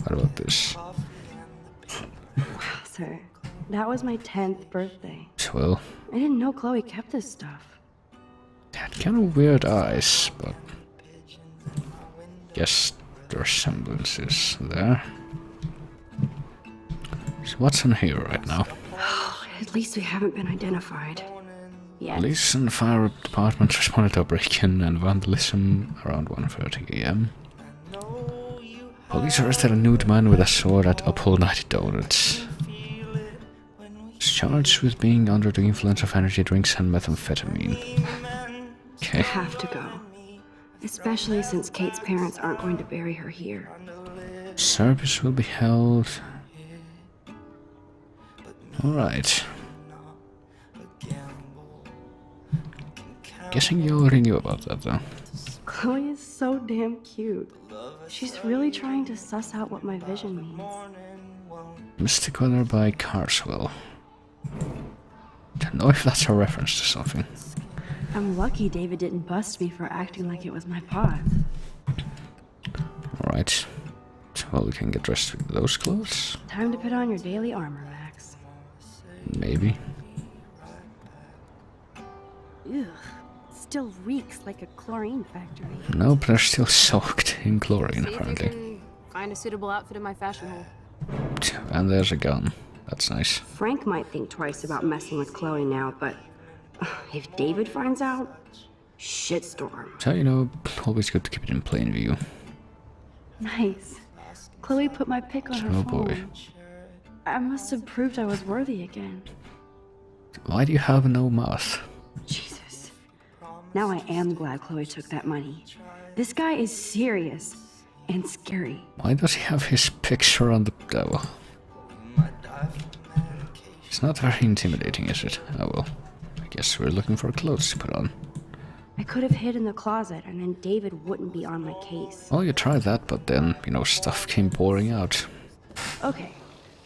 What about this? coffee and the Wow, sir. That was my 10th birthday. Well, I didn't know Chloe kept this stuff. had kind of weird eyes, but guess the resemblance there. So what's in here right now? At least we haven't been identified. Yet. Police and fire department responded to a break-in and vandalism around 1:30 a.m. know you Police arrested a nude man with a sword at Uphold 90 Donuts. feel it when we He's charged with being under the influence of energy drinks and methamphetamine. men. Okay. Have to go. Especially since Kate's parents aren't going to bury her here. Service will be held. Alright. Guessing you already knew about that though. Chloe is so damn cute. She's really trying to suss out what my vision means. Mystic Weather by Carswell. Don't know if that's a reference to something. I'm lucky David didn't bust me for acting like it was my path. Alright. Well, we can get dressed with those clothes. Time to put on your daily armor, Max. Maybe. Ugh. Still reeks like a chlorine factory. No, but they're still soaked in chlorine, See if you apparently. can find a suitable outfit in my fashion hole. And there's a gun. That's nice. Frank might think twice about messing with Chloe now, but if David finds out, shitstorm. So, you know, always good to keep it in plain view. Nice. Chloe put my pic on her Oh phone. boy. I must have proved I was worthy again. Why do you have no mouth? Jesus. Now I am glad Chloe took that money. This guy is serious and scary. Why does he have his picture on the devil? We might die from medication. It's not very intimidating, is it? Oh well. I guess we're looking for clothes to put on. I could have hid in the closet and then David wouldn't be on my case. Well, you tried that, but then, you know, stuff came pouring out. Okay,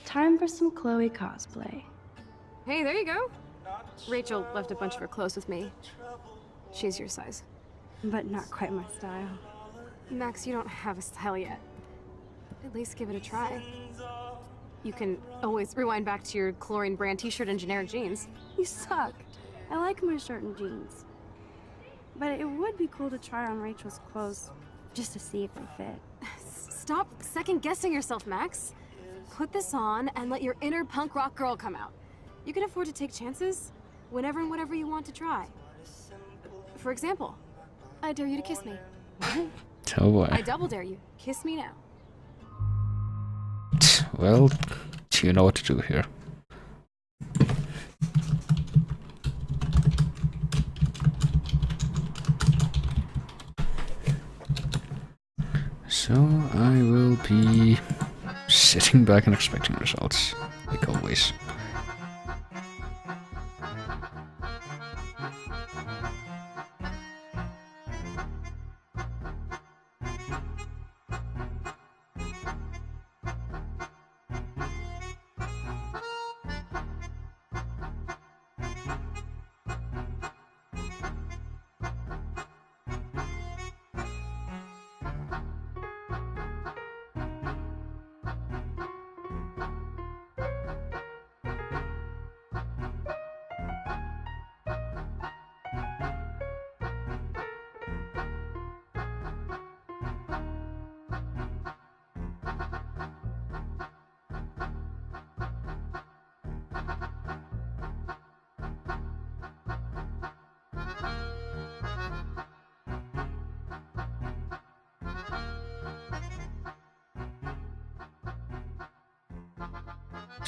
time for some Chloe cosplay. Hey, there you go. Rachel left a bunch of her clothes with me. She's your size. But not quite my style. Max, you don't have a style yet. At least give it a try. You can always rewind back to your chlorine brand t-shirt and generic jeans. You suck. I like my shirt and jeans. But it would be cool to try on Rachel's clothes just to see if they fit. Stop second-guessing yourself, Max. Put this on and let your inner punk rock girl come out. You can afford to take chances whenever and whatever you want to try. For example, I dare you to kiss me. Oh boy. I double dare you. Kiss me now. Well, you know what to do here. So I will be sitting back and expecting results, like always.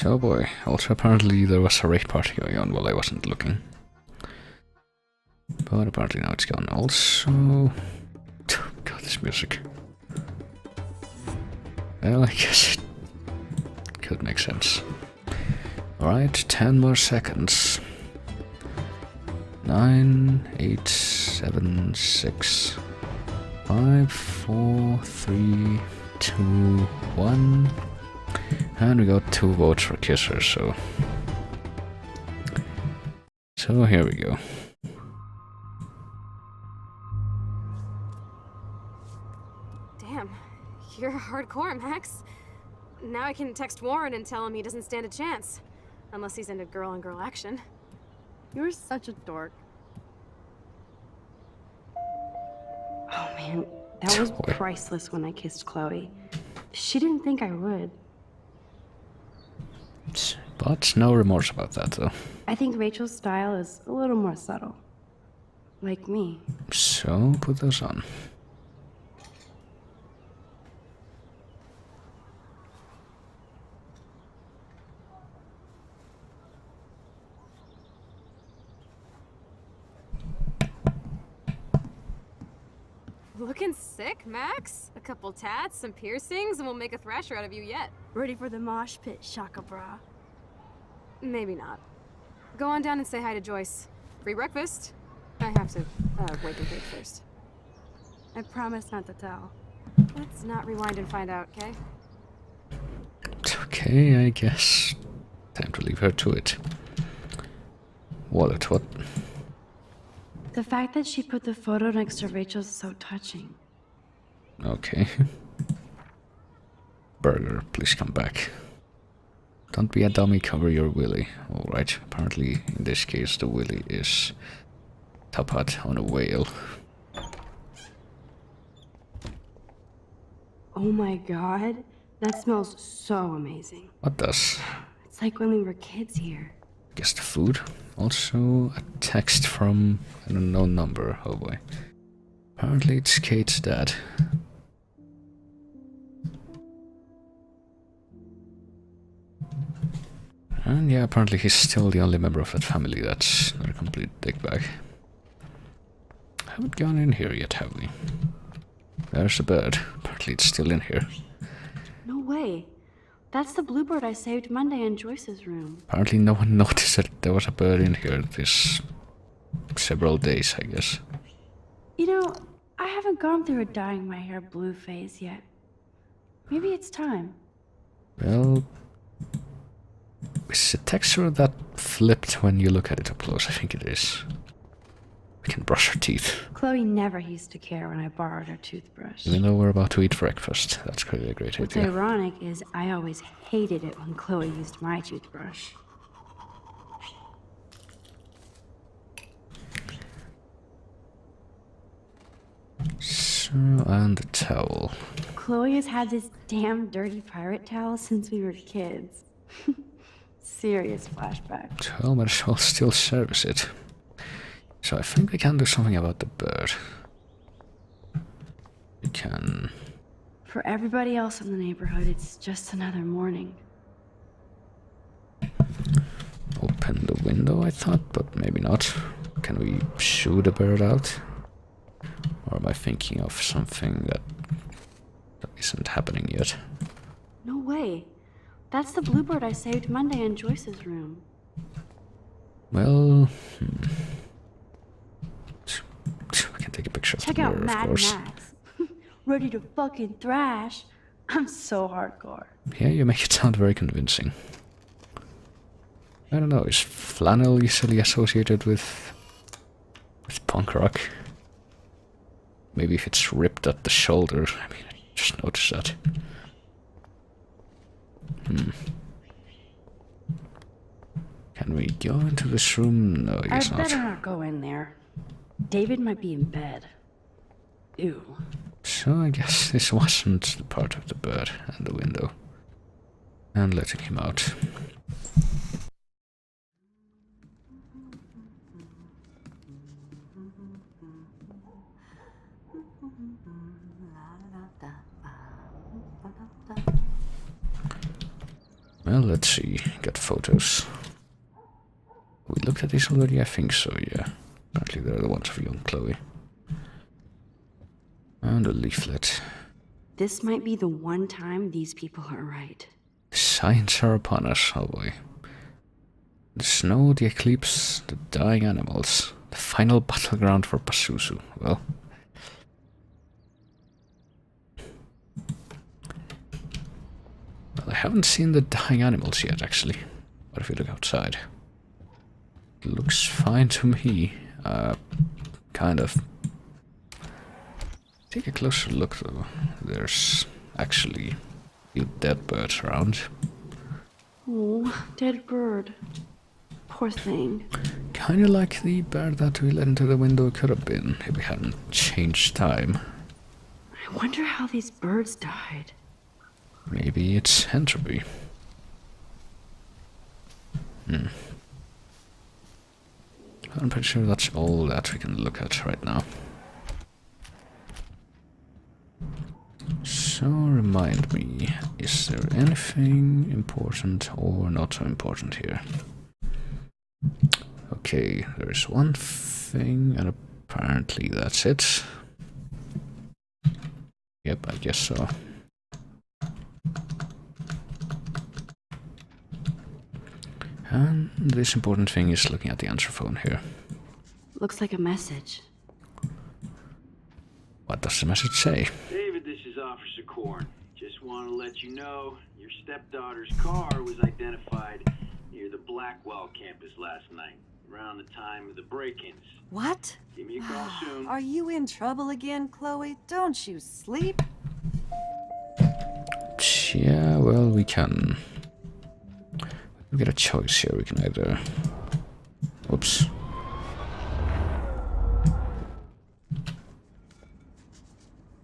Oh boy, also apparently there was a raid party going on while I wasn't looking. But apparently now it's gone. Also... God, this music. Well, I guess it could make sense. Alright, 10 more seconds. 9, 8, 7, 6, 5, 4, 3, 2, 1... And we got 2 votes for Kisser, so here we go. Damn, you're hardcore, Max. Now I can text Warren and tell him he doesn't stand a chance. Unless he's into girl-on-girl action. You're such a dork. Oh man, that was Boy. priceless when I kissed Chloe. She didn't think I would. But no remorse about that, though. I think Rachel's style is a little more subtle. Like me. So, put those on. Looking sick, Max? A couple tats, some piercings, and we'll make a thrasher out of you yet. Ready for the mosh pit, Shaka Bra. Maybe not. Go on down and say hi to Joyce. Free breakfast. I have to wake and bake first. I promise not to tell. Let's not rewind and find out, okay? Okay, I guess. Time to leave her to it. Wallet, what? The fact that she put the photo next to Rachel's is so touching. Okay. Burger, please come back. Don't be a dummy, cover your willy. Alright, apparently in this case the willy is top hat on a whale. Oh my god, that smells so amazing. What does? It's like when we were kids here. Guess the food. Also a text from an unknown number. Oh boy. Apparently it's Kate's dad. And yeah, apparently he's still the only member of that family that's not a complete dickbag. Haven't gone in here yet, have we? There's a bird. Apparently it's still in here. No way. That's the bluebird I saved Monday in Joyce's room. Apparently no one noticed that there was a bird in here this several days, I guess. You know, I haven't gone through a dyeing my hair blue phase yet. Maybe it's time. Well, is the texture that flipped when you look at it up close? I think it is. We can brush our teeth. Chloe never used to care when I borrowed her toothbrush. Even though we're about to eat breakfast. That's really a great What's idea. ironic is I always hated it when Chloe used my toothbrush. So, and the towel. Chloe has had this damn dirty pirate towel since we were kids. Serious flashback. Well, might as well still service it. So I think we can do something about the bird. We can... For everybody else in the neighborhood, it's just another morning. open the window, I thought, but maybe not. Can we shoo the bird out? Or am I thinking of something that isn't happening yet? No way. That's the bluebird I saved Monday in Joyce's room. Well, we can take a picture of Check the out bird, of Mad course. Max. Ready to fucking thrash. I'm so hardcore. Yeah, you make it sound very convincing. I don't know, is flannel usually associated with punk rock? Maybe if it's ripped at the shoulder. I mean, I just noticed that. Can we go into this room? No, I guess I'd not. better not go in there. David might be in bed. Ew. So I guess this wasn't the part of the bird and the window. And letting him out. Well, let's see. Got photos. We looked at this already? I think so, yeah. Apparently they're the ones of young Chloe. And a leaflet. This might be the one time these people are right. The signs are upon us, oh boy. The snow, the eclipse, the dying animals. The final battleground for Pazuzu. Well... I haven't seen the dying animals yet, actually. What if we look outside? It looks fine to me. Kind of. Take a closer look, though. There's actually a few dead birds around. Oh, dead bird. Poor thing. Kinda like the bird that we let into the window could have been if we hadn't changed time. I wonder how these birds died. Maybe it's entropy. I'm pretty sure that's all that we can look at right now. So remind me, is there anything important or not so important here? Okay, there's one thing and apparently that's it. Yep, I guess so. And this important thing is looking at the answer phone here. Looks like a message. What does the message say? David, this is Officer Korn. Just want to let you know your stepdaughter's car was identified near the Blackwell campus last night, around the time of the break-ins. What? Give me a call soon. Are you in trouble again, Chloe? Don't you sleep? Yeah, well, we can... We get a choice here. We can either... Whoops.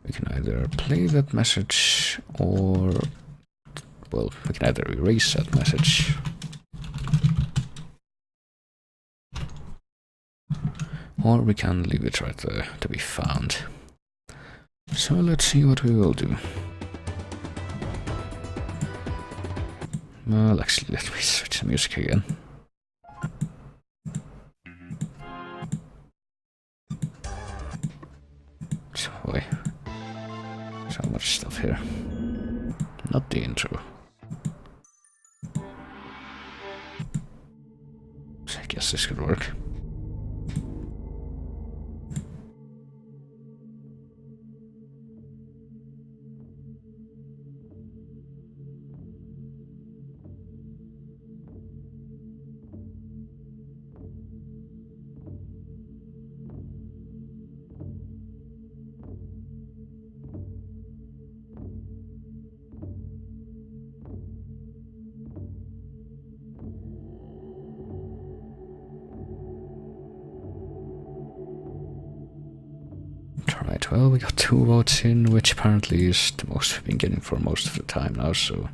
We can either play that message or... Well, we can either erase that message. Or we can leave it right there to be found. So let's see what we will do. Well, actually, let me switch the music again. So, wait. intro. So I guess this could work. Right, well, we got 2 votes in, which apparently is the most we've been getting for most of the time now, so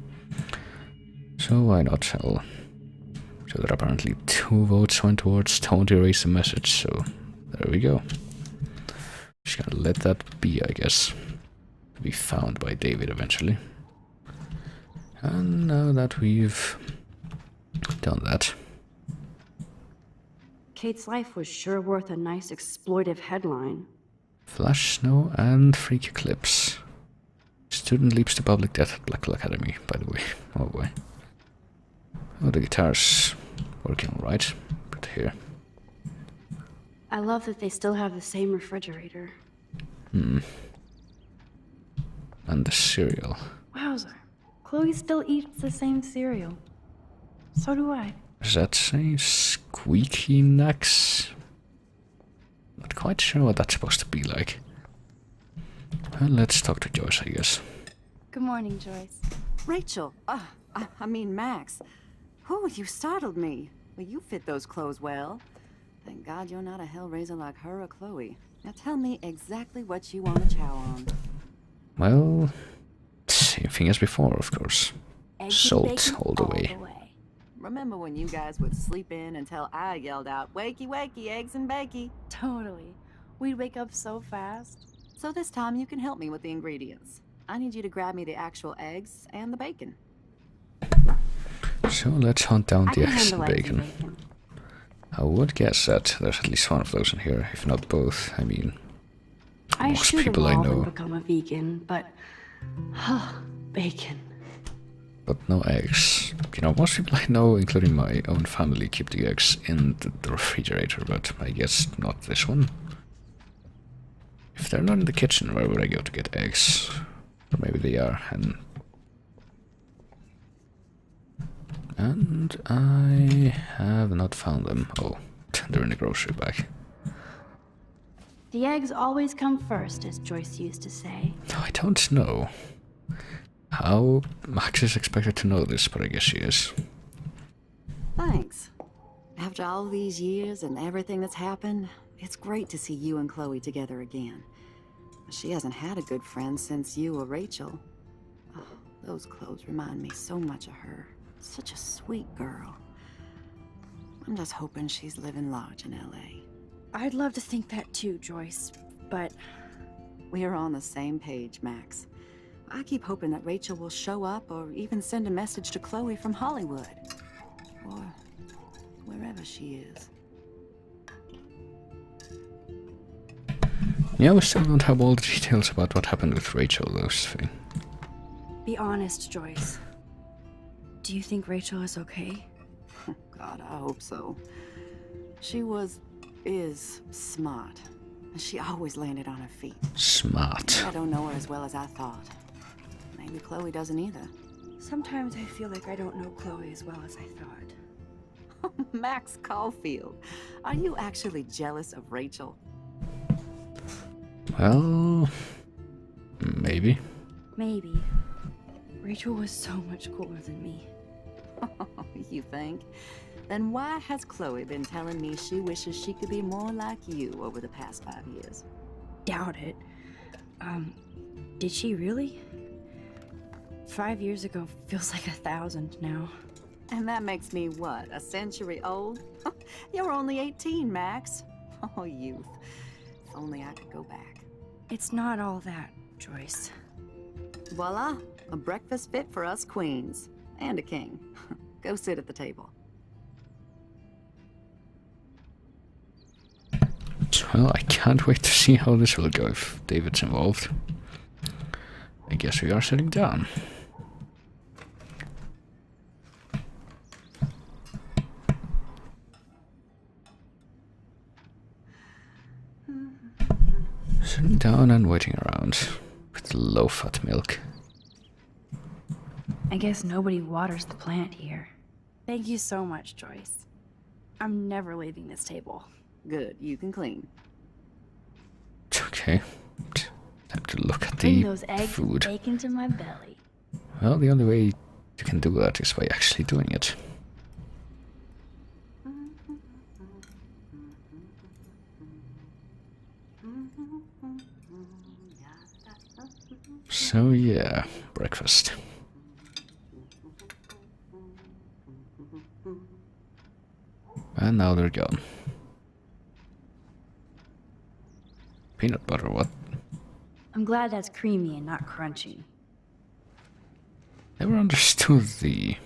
why not? So that apparently 2 votes went towards don't erase the message, so there we go. Just gonna let that be, I guess. To be found by David eventually. And now that we've done that. Kate's life was sure worth a nice exploitive headline. Flash Snow and Freak Eclipse. Student leaps to public death at Blackwell Academy, by the way. Oh boy. Oh, the guitar's working alright. Good to hear. I love that they still have the same refrigerator. And the cereal. Wowzer. Chloe still eats the same cereal. So do I. Does that say Squeaky Necks? Not quite sure what that's supposed to be like. Well, let's talk to Joyce, I guess. Good morning, Joyce. Rachel. I mean, Max. Oh, you startled me. Well, you fit those clothes well. Thank God you're not a hellraiser like her or Chloe. Now tell me exactly what you want to chow on. Well, same thing as before, of course. Eggs and Salt bacon all the way. Remember when you guys would sleep in until I yelled out, "Wakey, wakey, eggs and bakey"? Totally. We'd wake up so fast. So this time you can help me with the ingredients. I need you to grab me the actual eggs and the bacon. So let's hunt down I the can eggs and handle eggs and bacon. bacon. I would guess that there's at least one of those in here, if not both. I mean, I most should people I evolve know. and become a vegan, but bacon. But no eggs. You know, most people I know, including my own family, keep the eggs in the refrigerator, but I guess not this one. If they're not in the kitchen, where would I go to get eggs? Or maybe they are, and I have not found them. Oh, they're in the grocery bag. The eggs always come first, as Joyce used to say. I don't know how Max is expected to know this, but I guess she is. Thanks. After all these years and everything that's happened, it's great to see you and Chloe together again. She hasn't had a good friend since you or Rachel. Oh, those clothes remind me so much of her. Such a sweet girl. I'm just hoping she's living large in LA. I'd love to think that too, Joyce, but We're on the same page, Max. I keep hoping that Rachel will show up or even send a message to Chloe from Hollywood. Or wherever she is. Yeah, we still don't have all the details about what happened with Rachel, those things. be honest, Joyce. Do you think Rachel is okay? God, I hope so. She is smart. She always landed on her feet. Smart. I don't know her as well as I thought. Maybe Chloe doesn't either. Sometimes I feel like I don't know Chloe as well as I thought. Max Caulfield, are you actually jealous of Rachel? Well, maybe. Maybe. Rachel was so much cooler than me. You think? Then why has Chloe been telling me she wishes she could be more like you over the past 5 years? Doubt it. Did she really? 5 years ago feels like 1,000 now. And that makes me what, a century old? You're only 18, Max. Oh, youth. If only I could go back. It's not all that, Joyce. Voila, a breakfast fit for us queens. And a king. Go sit at the table. Well, I can't wait to see how this will go if David's involved. I guess we are sitting down. Sitting down and waiting around with low-fat milk. I guess nobody waters the plant here. Thank you so much, Joyce. I'm never leaving this table. Good, you can clean. Okay. Time to look at Bring the those eggs and food. bacon to my belly. Well, the only way you can do that is by actually doing it. So yeah, breakfast. And now they're gone. Peanut butter, what? I'm glad that's creamy and not crunchy. Never understood the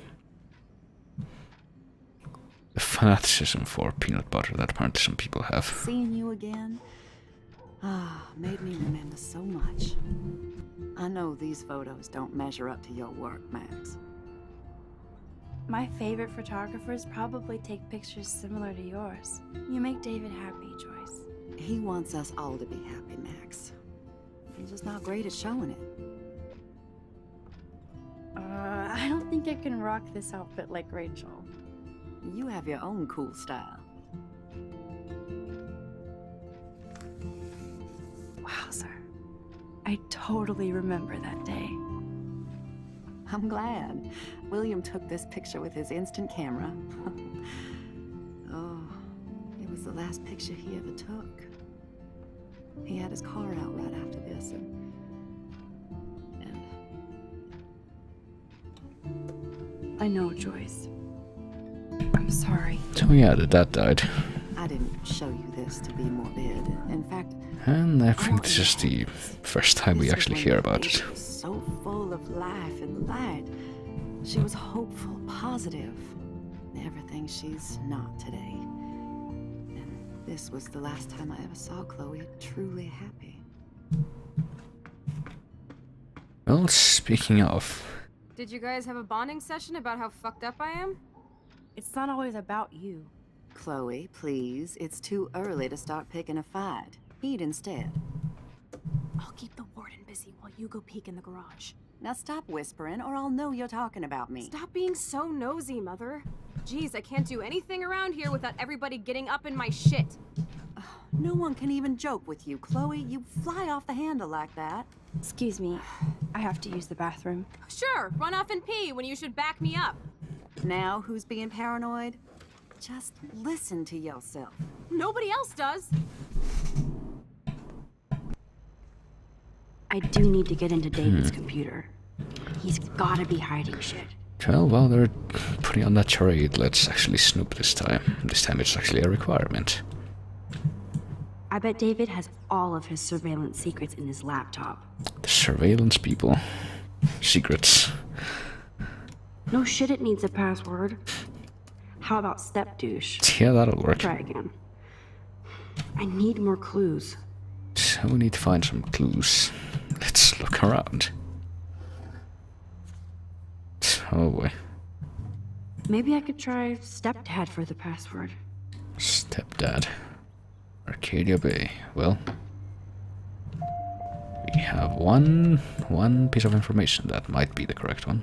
fanaticism for peanut butter that apparently some people have. Seeing you again, made me remember so much. I know these photos don't measure up to your work, Max. My favorite photographers probably take pictures similar to yours. You make David happy, Joyce. He wants us all to be happy, Max. He's just not great at showing it. I don't think I can rock this outfit like Rachel. You have your own cool style. Wowzer. I totally remember that day. I'm glad. William took this picture with his instant camera. Oh, it was the last picture he ever took. He had his car out right after this, and I know, Joyce. I'm sorry. So yeah, the dad died. I didn't show you this to be morbid. In fact, And I think this is the first time we this was actually when hear your about face it. was so full of life and light. She was hopeful, positive. Everything she's not today. And this was the last time I ever saw Chloe truly happy. Well, speaking of, Did you guys have a bonding session about how fucked up I am? It's not always about you. Chloe, please. It's too early to start picking a fight. Eat instead. I'll keep the warden busy while you go peek in the garage. Now stop whispering, or I'll know you're talking about me. Stop being so nosy, Mother. Jeez, I can't do anything around here without everybody getting up in my shit. No one can even joke with you, Chloe. You fly off the handle like that. Excuse me. I have to use the bathroom. Sure, run off and pee when you should back me up. Now who's being paranoid? Just listen to yourself. Nobody else does. I do need to get into David's computer. He's gotta be hiding shit. well, while they're putting on that charade, let's actually snoop this time. This time it's actually a requirement. I bet David has all of his surveillance secrets in his laptop. The surveillance people. Secrets. No shit, it needs a password. How about step douche? Yeah, that'll work. Try again. I need more clues. So we need to find some clues. Let's look around. Oh boy. Maybe I could try stepdad for the password. Stepdad. Arcadia Bay. Well, we have one piece of information that might be the correct one.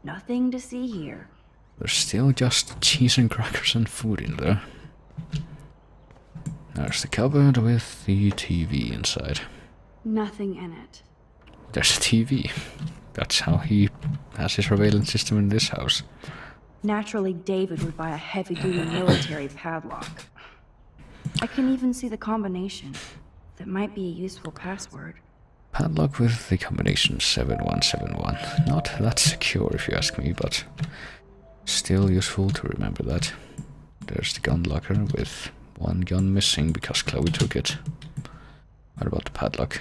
Nothing to see here. There's still just cheese and crackers and food in there. There's the cupboard with the TV inside. Nothing in it. There's a TV. That's how he has his surveillance system in this house. Naturally, David would buy a heavy-duty military padlock. I can even see the combination. That might be a useful password. Padlock with the combination 7171. Not that secure if you ask me, but still useful to remember that. There's the gun locker with one gun missing because Chloe took it. What about the padlock?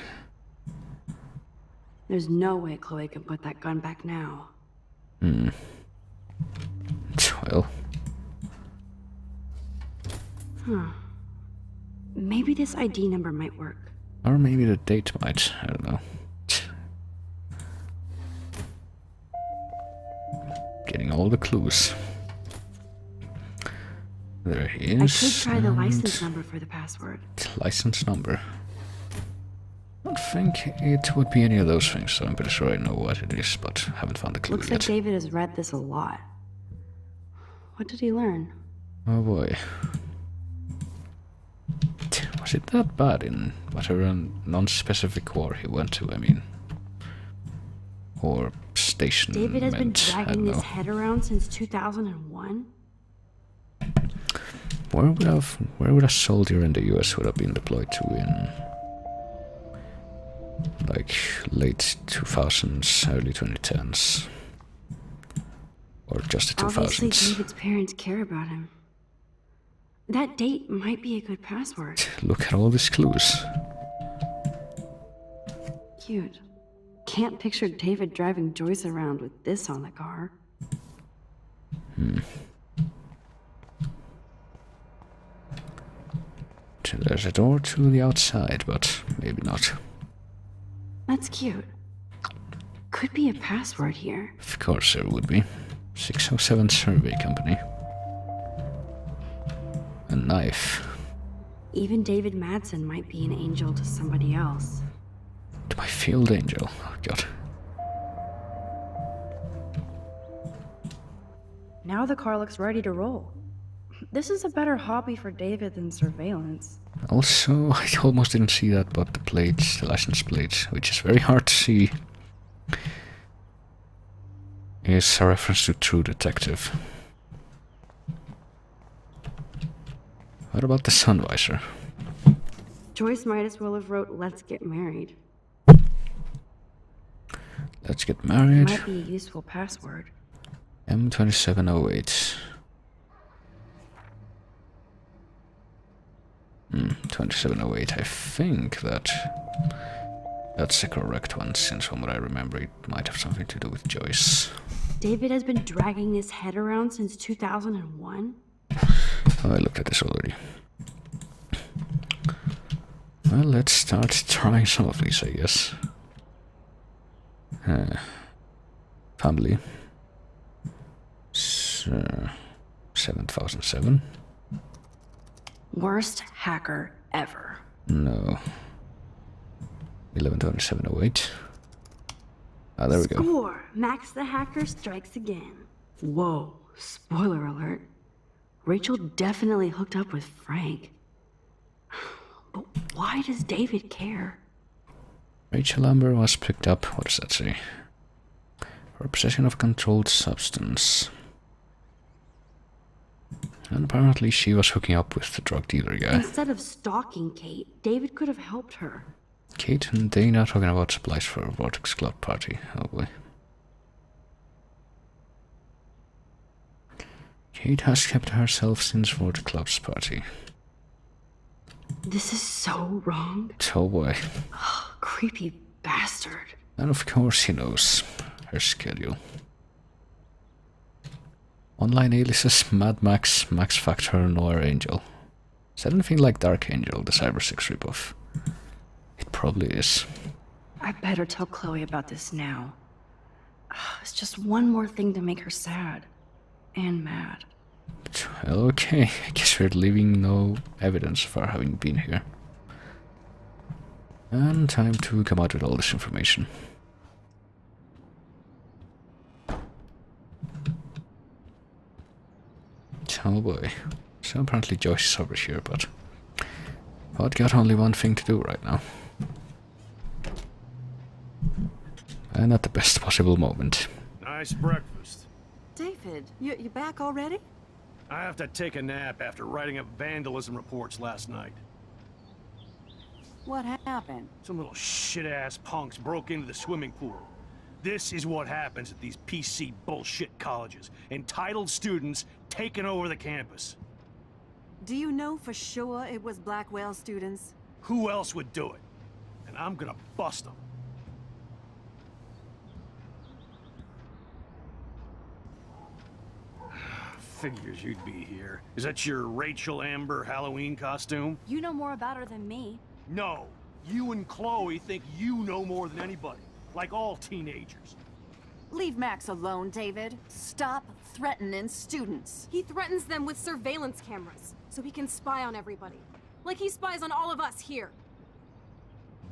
There's no way Chloe can put that gun back now. Well, Maybe this ID number might work. or maybe the date might. I don't know. Getting all the clues. There he I is. could try the and license number for the password. License number. I don't think it would be any of those things, so I'm pretty sure I know what it is, but haven't found a clue Looks yet. like David has read this a lot. What did he learn? Oh boy. Was it that bad in whatever non-specific war he went to, I mean? Or station David has been I dragging don't his know. head around since 2001? Where would a soldier in the US would have been deployed to in like late 2000s, early 2010s? Or just the 2000s? Obviously, David's parents care about him. That date might be a good password. Look at all these clues. Cute. Can't picture David driving Joyce around with this on the car. So there's a door to the outside, but maybe not. That's cute. Could be a password here. Of course there would be. 607 Survey Company. A knife. Even David Madsen might be an angel to somebody else. To my field angel. Oh god. Now the car looks ready to roll. This is a better hobby for David than surveillance. Also, I almost didn't see that, but the plates, the license plates, which is very hard to see, is a reference to True Detective. What about the sun visor? Joyce might as well have wrote, "Let's get married." Let's get married. Might be a useful password. M2708. 2708. I think that's the correct one, since from what I remember it might have something to do with Joyce. David has been dragging his head around since 2001? Oh, I looked at this already. Well, let's start trying some of these, I guess. Family. 7007. Worst hacker ever. No. 112708. Ah, there we go. Score! Max the hacker strikes again. Whoa, spoiler alert. Rachel definitely hooked up with Frank. But why does David care? Rachel Amber was picked up, what does that say? For possession of controlled substance. And apparently she was hooking up with the drug dealer guy. Instead of stalking Kate, David could have helped her. Kate and Dana talking about supplies for a Vortex Club party. Oh boy. Kate has kept herself since Vortex Club's party. This is so wrong. Oh boy. Creepy bastard. And of course he knows her schedule. Online aliases Mad Max, Max Factor, Noir Angel. Is that anything like Dark Angel, the Cyber 6 ripoff? It probably is. I better tell Chloe about this now. It's just one more thing to make her sad. And mad. Okay, I guess we're leaving no evidence of her having been here. And time to come out with all this information. Oh boy. So apparently Joyce is over here, but I've got only one thing to do right now. And at the best possible moment. Nice breakfast. David, you back already? I have to take a nap after writing up vandalism reports last night. What happened? Some little shit-ass punks broke into the swimming pool. This is what happens at these PC bullshit colleges. Entitled students taking over the campus. Do you know for sure it was Blackwell students? Who else would do it? And I'm gonna bust them. Figures you'd be here. Is that your Rachel Amber Halloween costume? You know more about her than me. No. You and Chloe think you know more than anybody. Like all teenagers. Leave Max alone, David. Stop threatening students. He threatens them with surveillance cameras, so he can spy on everybody. Like he spies on all of us here.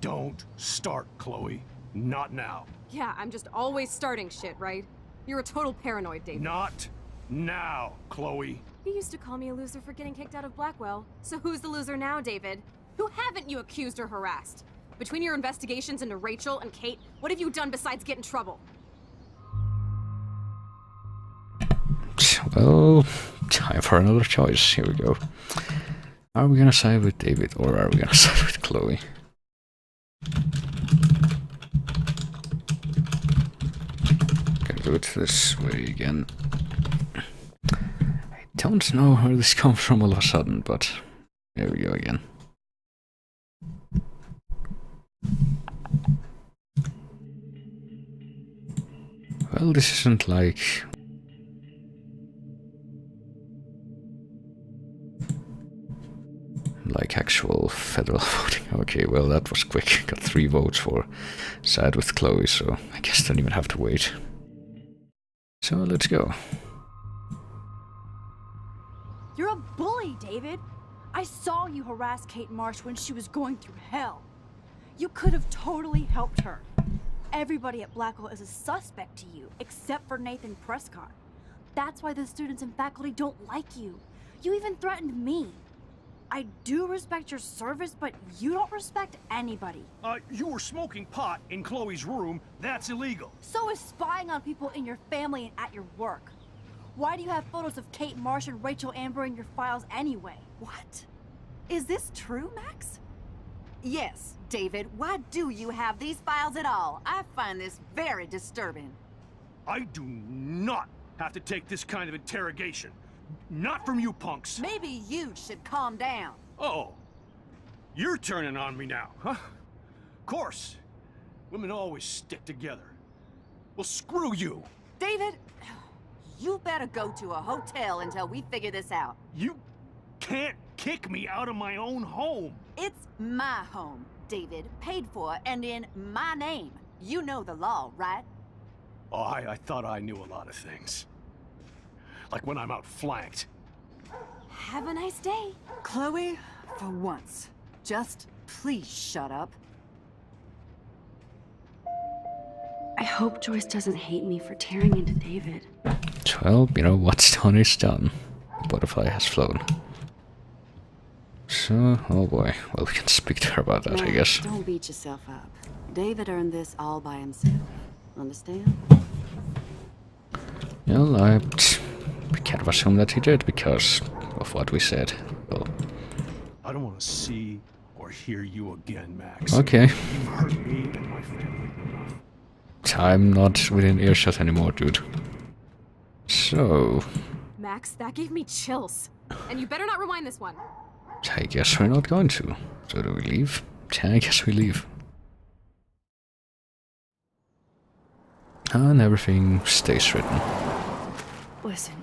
Don't start, Chloe. Not now. Yeah, I'm just always starting shit, right? You're a total paranoid, David. Not now, Chloe. You used to call me a loser for getting kicked out of Blackwell. So who's the loser now, David? Who haven't you accused or harassed? Between your investigations into Rachel and Kate, what have you done besides get in trouble? Well, time for another choice. Here we go. Are we gonna side with David or are we gonna side with Chloe? Gonna do it this way again. I don't know where this comes from all of a sudden, but here we go again. Well, this isn't like actual federal voting. Okay, well that was quick. Got 3 votes for side with Chloe, so I guess I don't even have to wait. So let's go. You're a bully, David. I saw you harass Kate Marsh when she was going through hell. You could have totally helped her. Everybody at Blackwell is a suspect to you, except for Nathan Prescott. That's why the students and faculty don't like you. You even threatened me. I do respect your service, but you don't respect anybody. You were smoking pot in Chloe's room. That's illegal. So is spying on people in your family and at your work. Why do you have photos of Kate Marsh and Rachel Amber in your files anyway? What? Is this true, Max? Yes, David. Why do you have these files at all? I find this very disturbing. I do not have to take this kind of interrogation. Not from you punks. Maybe you should calm down. Oh, you're turning on me now, huh? Of course. Women always stick together. Well, screw you. David, you better go to a hotel until we figure this out. You can't kick me out of my own home. It's my home, David. Paid for and in my name. You know the law, right? Oh, I thought I knew a lot of things. Like when I'm outflanked. Have a nice day. Chloe, for once, just please shut up. I hope Joyce doesn't hate me for tearing into David. Well, you know, what's done is done. The butterfly has flown. So, oh boy. Well, we can speak to her about that, I guess. Don't beat yourself up. David earned this all by himself. Understand? Well, we can't assume that he did because of what we said. Well, I don't want to see or hear you again, Max. okay. You've hurt me and my family enough. I'm not within earshot anymore, dude. So, Max, that gave me chills. And you better not rewind this one. I guess we're not going to. So do we leave? Yeah, I guess we leave. And everything stays written. Listen,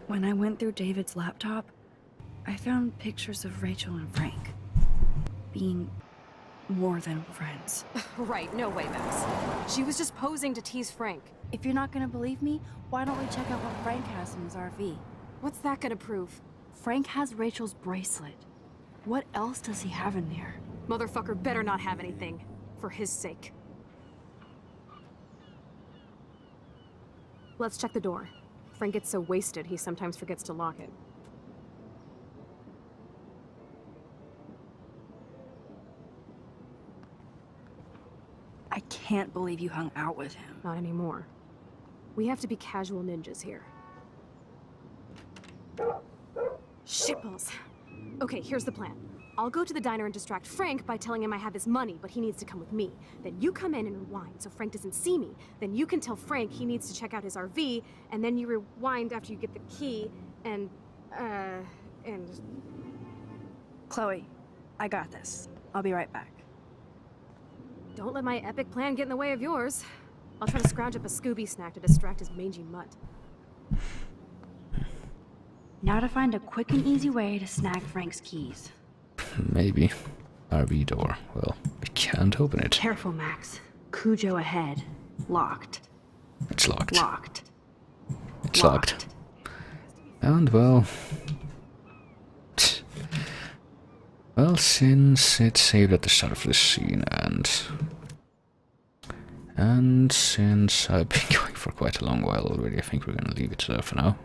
when I went through David's laptop, I found pictures of Rachel and Frank being more than friends. Right, no way, Max. She was just posing to tease Frank. If you're not gonna believe me, why don't we check out what Frank has in his RV? What's that gonna prove? Frank has Rachel's bracelet. What else does he have in there? Motherfucker better not have anything. For his sake. Let's check the door. Frank gets so wasted, he sometimes forgets to lock it. I can't believe you hung out with him. Not anymore. We have to be casual ninjas here. Shitballs. Okay, here's the plan. I'll go to the diner and distract Frank by telling him I have his money, but he needs to come with me. Then you come in and rewind so Frank doesn't see me. Then you can tell Frank he needs to check out his RV, and then you rewind after you get the key, and... Chloe, I got this. I'll be right back. Don't let my epic plan get in the way of yours. I'll try to scrounge up a Scooby snack to distract his mangy mutt. Now to find a quick and easy way to snag Frank's keys. Maybe. RV door. Well, we can't open it. Careful, Max. Cujo ahead. Locked. It's locked. Locked. It's locked. And well... Well, since it's saved at the start of this scene, and since I've been going for quite a long while already, I think we're gonna leave it there for now.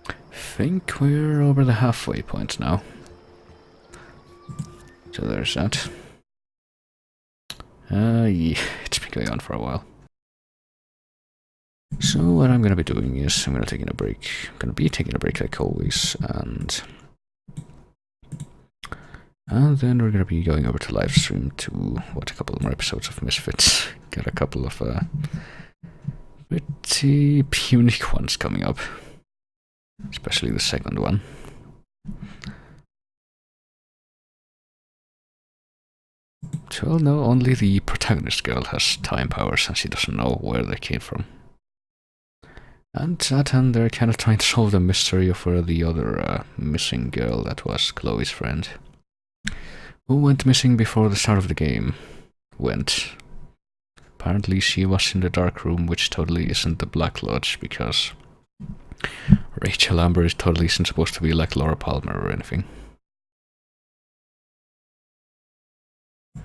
I think we're over the halfway point now. So there's that. Yeah, it's been going on for a while. So what I'm gonna be doing is I'm gonna be taking a break like always, and then we're gonna be going over to live stream to watch a couple more episodes of Misfits. Got a couple of pretty unique ones coming up, especially the second one. So no, only the protagonist girl has time powers and she doesn't know where they came from. And that, and they're kind of trying to solve the mystery of where the other missing girl that was Chloe's friend, who went missing before the start of the game, went. Apparently she was in the dark room, which totally isn't the Black Lodge, because Rachel Amber totally isn't supposed to be like Laura Palmer or anything.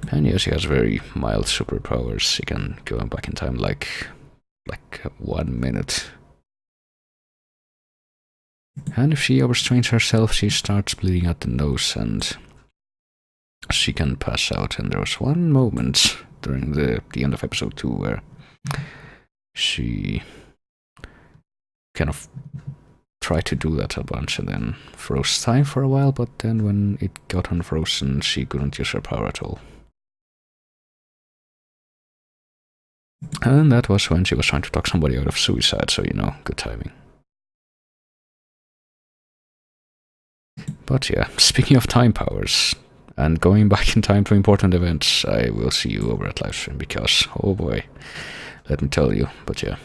And yes, she has very mild superpowers. She can go back in time like 1 minute. And if she overstrains herself, she starts bleeding out the nose and she can pass out. And there was one moment during the end of episode 2 where she kind of tried to do that a bunch and then froze time for a while, but then when it got unfrozen, she couldn't use her power at all. And that was when she was trying to talk somebody out of suicide, so you know, good timing. But yeah, speaking of time powers, and going back in time to important events, I will see you over at livestream because, oh boy, let me tell you, but yeah.